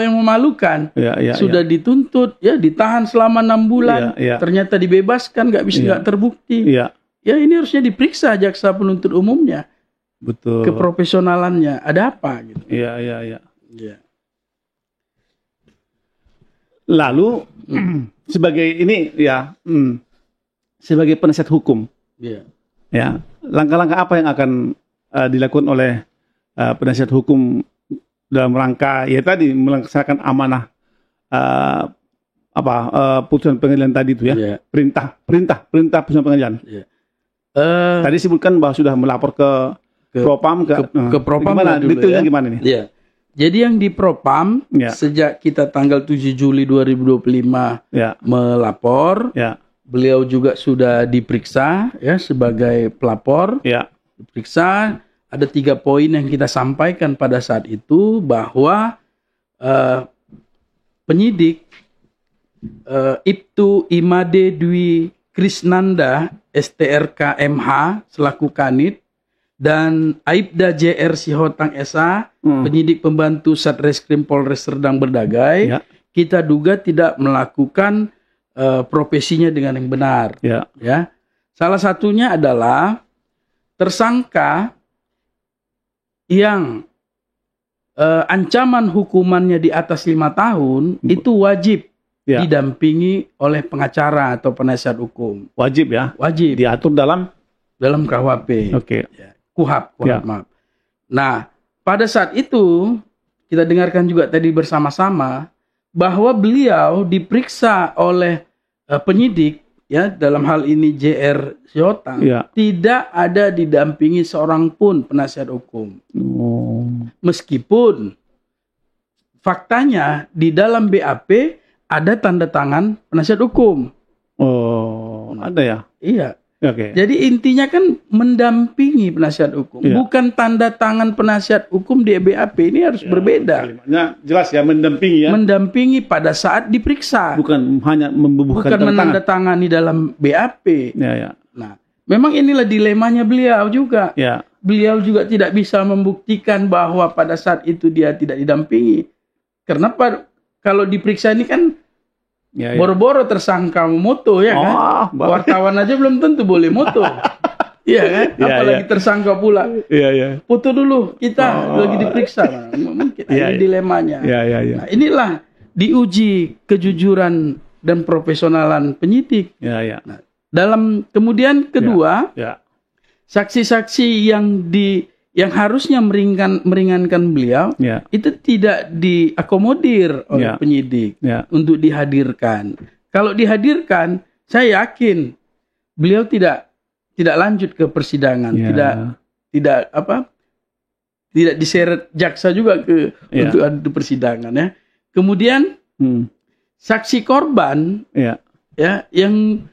memalukan. Sudah dituntut, ditahan selama 6 bulan, ternyata dibebaskan, nggak terbukti. Ya ini harusnya diperiksa jaksa penuntut umumnya. Betul. Keprofesionalannya ada apa gitu. Iya. Lalu sebagai ini sebagai penasihat hukum. Ya, langkah-langkah apa yang akan dilakukan oleh penasihat hukum dalam rangka tadi melaksanakan amanah putusan pengadilan tadi itu perintah putusan pengadilan. Tadi sebutkan bahwa sudah melapor ke Propam ke Propam gimana detailnya gimana nih? Jadi yang di Propam sejak kita tanggal 7 Juli 2025 melapor, beliau juga sudah diperiksa sebagai pelapor. Diperiksa. Ada 3 poin yang kita sampaikan pada saat itu bahwa penyidik Ibtu Imade Dwi Krisnanda STRK MH selaku Kanit dan Aibda JR Sihotang SA penyidik pembantu Satreskrim Polres Serdang Berdagai, kita duga tidak melakukan profesinya dengan yang benar. Salah satunya adalah tersangka yang ancaman hukumannya di atas 5 tahun itu wajib didampingi oleh pengacara atau penasihat hukum. Wajib ya? Wajib. Diatur dalam KUHP. KUHP, maaf. Nah, pada saat itu kita dengarkan juga tadi bersama-sama bahwa beliau diperiksa oleh penyidik dalam hal ini JR Sihotang tidak ada didampingi seorang pun penasihat hukum. Meskipun faktanya di dalam BAP ada tanda tangan penasihat hukum. Ada ya? Iya. Jadi intinya kan mendampingi penasihat hukum, bukan tanda tangan penasihat hukum di BAP. Ini harus berbeda. Kalimatnya jelas mendampingi Mendampingi pada saat diperiksa. Bukan hanya membubuhkan bukan menandatangani dalam BAP. Nah, memang inilah dilemanya beliau juga. Beliau juga tidak bisa membuktikan bahwa pada saat itu dia tidak didampingi. Karena kalau diperiksa ini kan boro-boro tersangka moto kan. Wartawan aja belum tentu boleh moto. Iya kan? Apalagi tersangka pula. Foto dulu kita lagi diperiksa. Mungkin ini dilemanya. Nah, inilah diuji kejujuran dan profesionalan penyidik. Nah, dalam kemudian kedua, saksi-saksi yang harusnya meringankan beliau itu tidak diakomodir oleh penyidik untuk dihadirkan. Kalau dihadirkan, saya yakin beliau tidak lanjut ke persidangan, tidak diseret jaksa juga untuk adu persidangan Kemudian saksi korban yang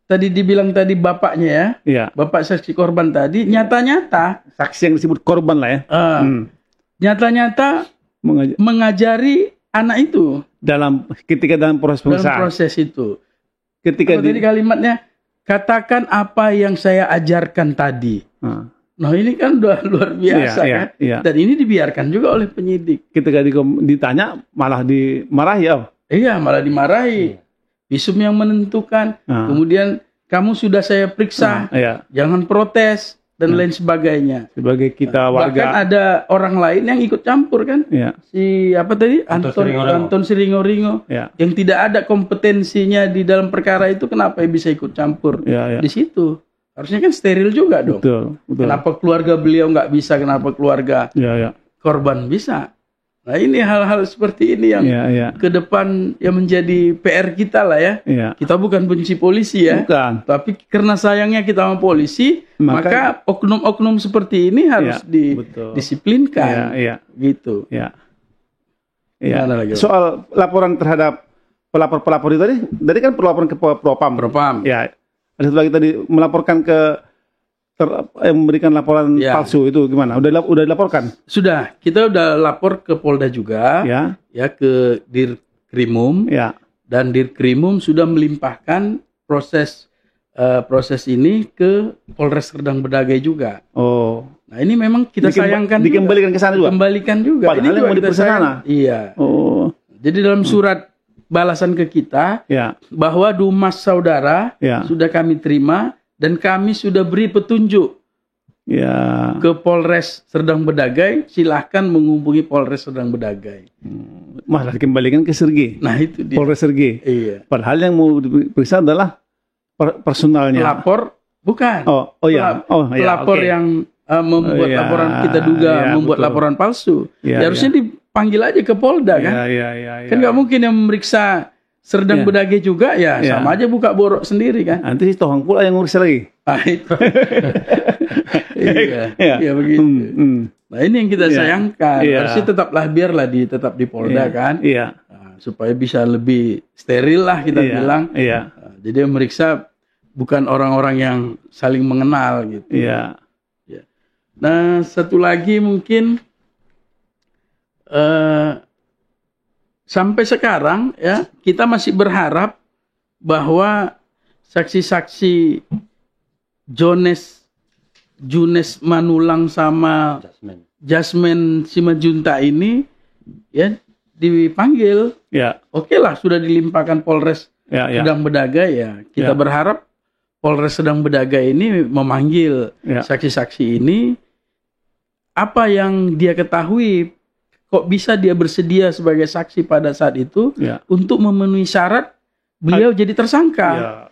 tadi dibilang tadi bapaknya bapak saksi korban tadi nyata-nyata saksi yang disebut korban lah nyata-nyata mengajari anak itu ketika dalam proses pemeriksaan. Dalam proses itu. Ketika tadi kalimatnya katakan apa yang saya ajarkan tadi. Nah ini kan luar biasa kan. Dan ini dibiarkan juga oleh penyidik. Ketika ditanya malah dimarahi Iya malah dimarahi. Visum yang menentukan, kemudian kamu sudah saya periksa, jangan protes dan lain sebagainya. Sebagai kita warga. Bahkan ada orang lain yang ikut campur kan, si apa tadi Anton Siringo-Ringo, yang tidak ada kompetensinya di dalam perkara itu, kenapa bisa ikut campur di situ? Harusnya kan steril juga dong. Betul. Kenapa keluarga beliau nggak bisa? Kenapa keluarga korban bisa? Nah ini hal-hal seperti ini yang ke depan yang menjadi PR kita lah Kita bukan benci polisi Bukan. Tapi karena sayangnya kita sama polisi, maka oknum-oknum seperti ini harus didisiplinkan. Gitu. Ya. Soal laporan terhadap pelapor-pelapor itu tadi kan laporan ke Propam. Ya. Ada satu lagi tadi melaporkan ke memberikan laporan palsu itu gimana? Udah dilaporkan? Sudah, kita udah lapor ke Polda juga, ya ke Dirkrimum, dan Dirkrimum sudah melimpahkan proses ini ke Polres Serdang Bedagai juga. Oh, nah ini memang kita sayangkan dikembalikan ke sana juga. Kembalikan juga. Padahal ini juga mau diperiksa sana. Iya. Oh, jadi dalam surat balasan ke kita bahwa Dumas saudara sudah kami terima. Dan kami sudah beri petunjuk ke Polres Serdang Bedagai, silahkan menghubungi Polres Serdang Bedagai. Malah dikembalikan ke Sergei. Nah itu dia. Polres Sergei. Iya. Padahal yang mau diperiksa adalah personalnya. Pelapor bukan. Pelapor yang membuat laporan kita duga membuat laporan palsu. Harusnya dipanggil aja ke Polda kan. Kan nggak mungkin yang memeriksa Serdang Bedagai juga sama aja buka borok sendiri kan. Nanti tohang pula yang ngurus lagi. Itu. Iya begitu. Nah ini yang kita sayangkan. Harusnya biarlah tetap di Polda kan. Nah, supaya bisa lebih steril lah kita bilang. Nah, jadi yang meriksa bukan orang-orang yang saling mengenal gitu. Nah satu lagi mungkin sampai sekarang kita masih berharap bahwa saksi-saksi Junes Manulang sama Jasmine Simajunta ini dipanggil. Oke lah sudah dilimpahkan Polres Serdang Bedagai kita berharap Polres Serdang Bedagai ini memanggil saksi-saksi ini, apa yang dia ketahui. Kok bisa dia bersedia sebagai saksi pada saat itu untuk memenuhi syarat beliau jadi tersangka?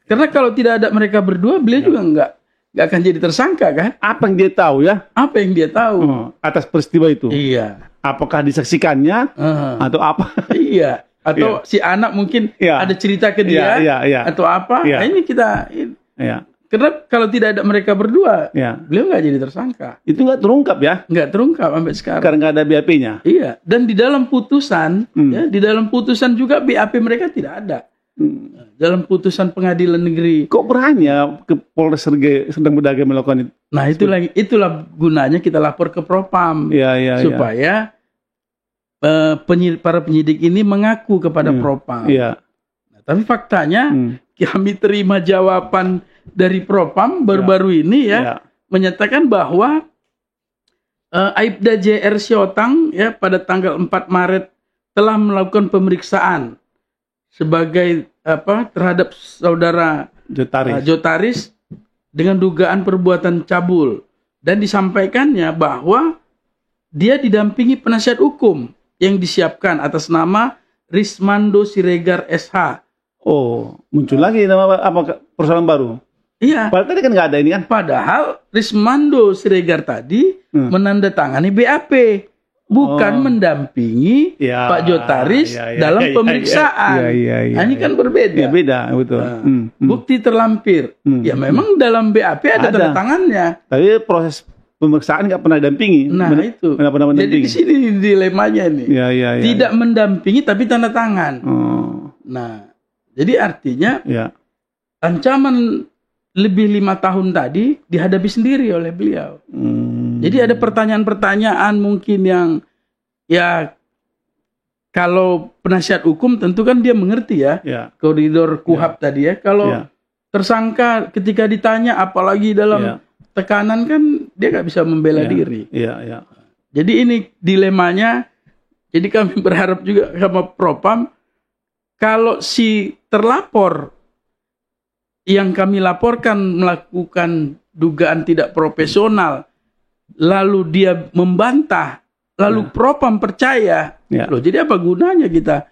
Karena kalau tidak ada mereka berdua, beliau juga nggak akan jadi tersangka kan? Apa yang dia tahu Apa yang dia tahu atas peristiwa itu? Iya. Apakah disaksikannya atau apa? Iya. Atau si anak mungkin ada cerita ke dia atau apa? Nah, ini kita. Karena kalau tidak ada mereka berdua, beliau nggak jadi tersangka. Itu nggak terungkap Nggak terungkap sampai sekarang. Karena nggak ada BAP-nya. Iya. Dan di dalam putusan, di dalam putusan juga BAP mereka tidak ada. Dalam putusan pengadilan negeri. Kok berani ke Polres Serdang Bedagai melakukan itu? Nah itulah gunanya kita lapor ke Propam. Supaya para penyidik ini mengaku kepada Propam. Nah, tapi faktanya kami terima jawaban dari Propam baru-baru ini menyatakan bahwa Aibda JR Siotang pada tanggal 4 Maret telah melakukan pemeriksaan sebagai terhadap saudara Jotaris dengan dugaan perbuatan cabul, dan disampaikannya bahwa dia didampingi penasihat hukum yang disiapkan atas nama Rismando Siregar SH. Oh, muncul lagi nama apa persoalan baru? Iya. Padahal tadi kan nggak ada ini kan. Padahal Rismando Siregar tadi menandatangani BAP, bukan mendampingi Pak Jotaris dalam pemeriksaan. Nah, ini kan berbeda. Ya, beda, betul. Bukti terlampir. Ya memang dalam BAP ada tanda tangannya. Tapi proses pemeriksaan nggak pernah dampingi. Nah itu. Jadi di sini dilemanya ini. Tidak mendampingi tapi tanda tangan. Nah, jadi artinya ancaman lebih 5 tahun tadi dihadapi sendiri oleh beliau. Jadi ada pertanyaan-pertanyaan mungkin yang kalau penasihat hukum tentu kan dia mengerti koridor KUHAP tadi Kalau tersangka ketika ditanya apalagi dalam tekanan kan dia nggak bisa membela diri. Jadi ini dilemanya. Jadi kami berharap juga sama Propam, kalau si terlapor yang kami laporkan melakukan dugaan tidak profesional, lalu dia membantah, lalu Propam percaya, loh jadi apa gunanya kita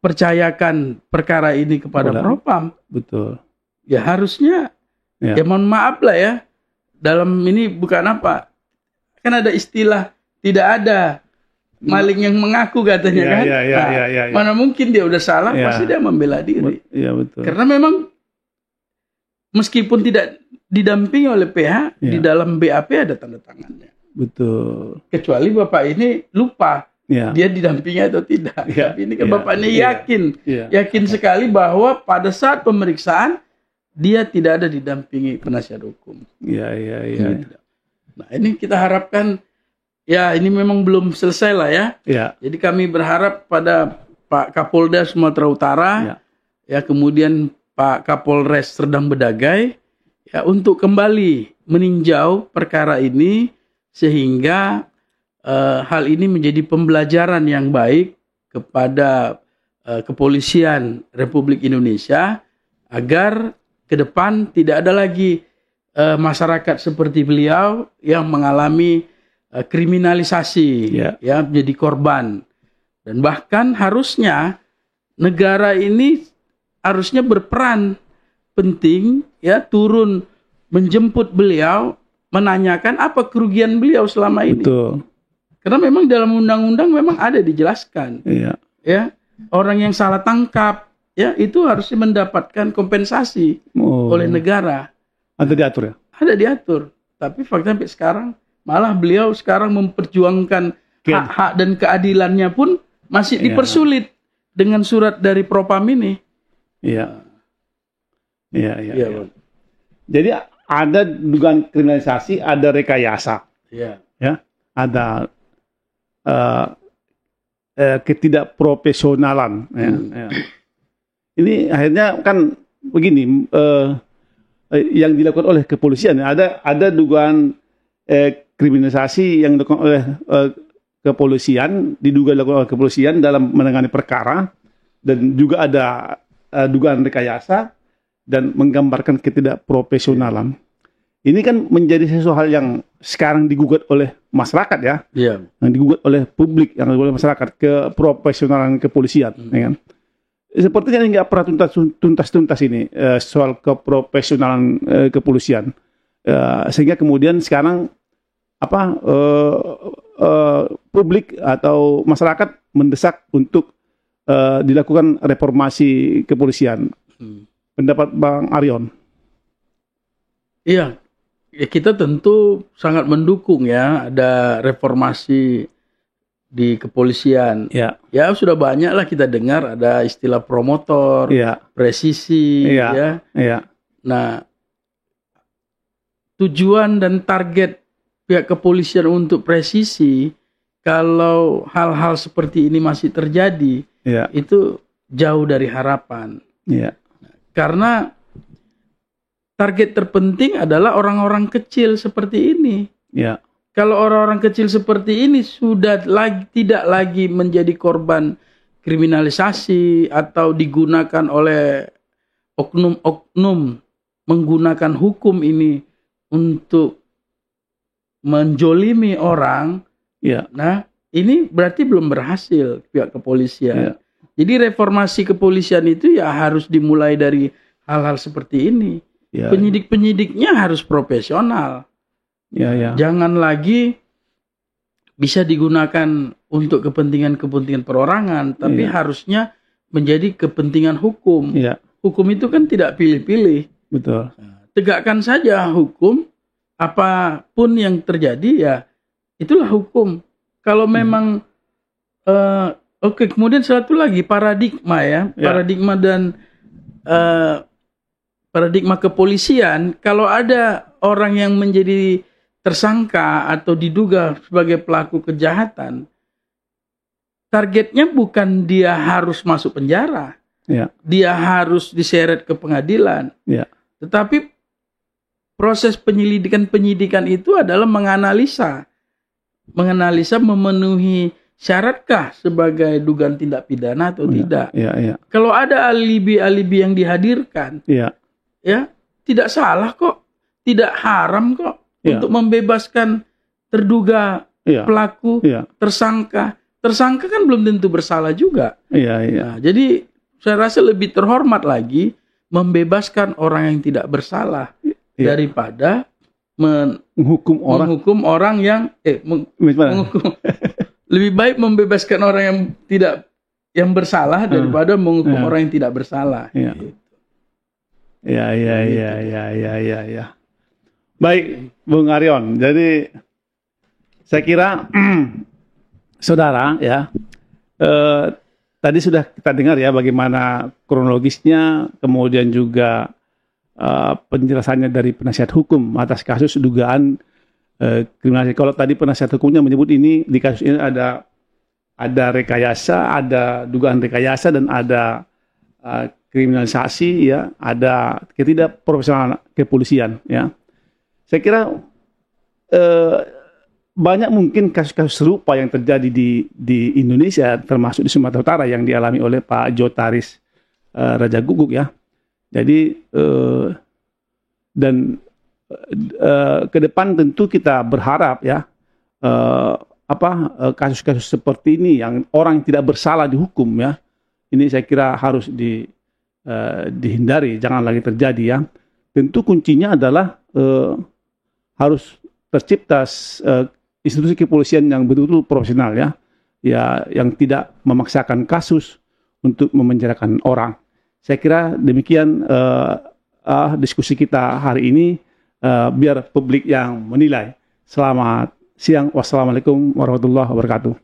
percayakan perkara ini kepada Propam? Betul. Ya harusnya, ya mohon maaf lah dalam ini bukan apa, kan ada istilah tidak ada maling yang mengaku katanya kan. Mana mungkin dia udah salah, pasti dia membela diri. Betul. Karena memang meskipun tidak didampingi oleh PH, di dalam BAP ada tanda tangannya. Betul. Kecuali Bapak ini lupa dia didampingi atau tidak. Tapi ini kan Bapak ini yakin sekali bahwa pada saat pemeriksaan dia tidak ada didampingi penasihat hukum. Nah, ini kita harapkan, ya ini memang belum selesai lah ya. Jadi kami berharap pada Pak Kapolda Sumatera Utara, ya kemudian Pak Kapolres Serdang Bedagai, ya untuk kembali meninjau perkara ini sehingga hal ini menjadi pembelajaran yang baik kepada kepolisian Republik Indonesia agar ke depan tidak ada lagi masyarakat seperti beliau yang mengalami kriminalisasi, ya menjadi korban. Dan bahkan harusnya negara ini harusnya berperan penting, ya turun menjemput beliau, menanyakan apa kerugian beliau selama ini. Betul. Karena memang dalam undang-undang memang ada dijelaskan, ya orang yang salah tangkap, ya itu harusnya mendapatkan kompensasi oleh negara. Ada diatur ya? Ada diatur. Tapi fakta sampai sekarang malah beliau sekarang memperjuangkan hak-hak dan keadilannya pun masih dipersulit dengan surat dari Propam ini. Iya. Jadi ada dugaan kriminalisasi, ada rekayasa. Ya. Ada ketidakprofesionalan. Ini akhirnya kan begini, yang dilakukan oleh kepolisian, ada dugaan kriminalisasi yang dilakukan oleh kepolisian, diduga dilakukan oleh kepolisian dalam menangani perkara, dan juga ada dugaan rekayasa dan menggambarkan ketidakprofesionalan. Ini kan menjadi sesuatu hal yang sekarang digugat oleh masyarakat yang digugat oleh publik, yang digugat oleh masyarakat, keprofesionalan kepolisian, ya kan? Sepertinya ini nggak pernah tuntas ini soal keprofesionalan kepolisian, sehingga kemudian sekarang publik atau masyarakat mendesak untuk dilakukan reformasi kepolisian. Pendapat Bang Arion? Iya, kita tentu sangat mendukung ya ada reformasi di kepolisian. Ya sudah banyak lah kita dengar ada istilah promotor, presisi, Nah, tujuan dan target pihak kepolisian untuk presisi, kalau hal-hal seperti ini masih terjadi, itu jauh dari harapan. Karena target terpenting adalah orang-orang kecil seperti ini. Kalau orang-orang kecil seperti ini sudah tidak lagi menjadi korban kriminalisasi atau digunakan oleh oknum-oknum menggunakan hukum ini untuk menjolimi orang, nah ini berarti belum berhasil pihak kepolisian. Jadi reformasi kepolisian itu ya harus dimulai dari hal-hal seperti ini. Penyidik-penyidiknya harus profesional. Jangan lagi bisa digunakan untuk kepentingan-kepentingan perorangan, tapi harusnya menjadi kepentingan hukum. Hukum itu kan tidak pilih-pilih. Betul. Tegakkan saja hukum, apapun yang terjadi ya itulah hukum. Kalau memang kemudian satu lagi paradigma paradigma dan paradigma kepolisian. Kalau ada orang yang menjadi tersangka atau diduga sebagai pelaku kejahatan, targetnya bukan dia harus masuk penjara, dia harus diseret ke pengadilan, tetapi proses penyidikan itu adalah menganalisa memenuhi syaratkah sebagai dugaan tindak pidana atau tidak. Kalau ada alibi-alibi yang dihadirkan, tidak salah kok, tidak haram kok untuk membebaskan terduga pelaku, tersangka. Tersangka kan belum tentu bersalah juga. Nah, jadi saya rasa lebih terhormat lagi membebaskan orang yang tidak bersalah daripada menghukum orang yang menghukum. Lebih baik membebaskan orang yang bersalah daripada menghukum orang yang tidak bersalah. Baik, Bung Arion. Jadi saya kira Saudara, ya, tadi sudah kita dengar ya bagaimana kronologisnya, kemudian juga penjelasannya dari penasihat hukum atas kasus dugaan kriminalisasi. Kalau tadi penasihat hukumnya menyebut ini di kasus ini ada rekayasa, ada dugaan rekayasa, dan ada kriminalisasi, ya, ada ketidakprofesionalan kepolisian, ya. Saya kira banyak mungkin kasus-kasus serupa yang terjadi di Indonesia, termasuk di Sumatera Utara yang dialami oleh Pak Jotaris Raja Guguk, ya. Jadi ke depan tentu kita berharap, ya, kasus-kasus seperti ini yang orang tidak bersalah dihukum, ya, ini saya kira harus dihindari, jangan lagi terjadi, ya. Tentu kuncinya adalah harus tercipta institusi kepolisian yang betul-betul profesional, ya, yang tidak memaksakan kasus untuk memenjarakan orang. Saya kira demikian diskusi kita hari ini, biar publik yang menilai. Selamat siang, wassalamualaikum warahmatullahi wabarakatuh.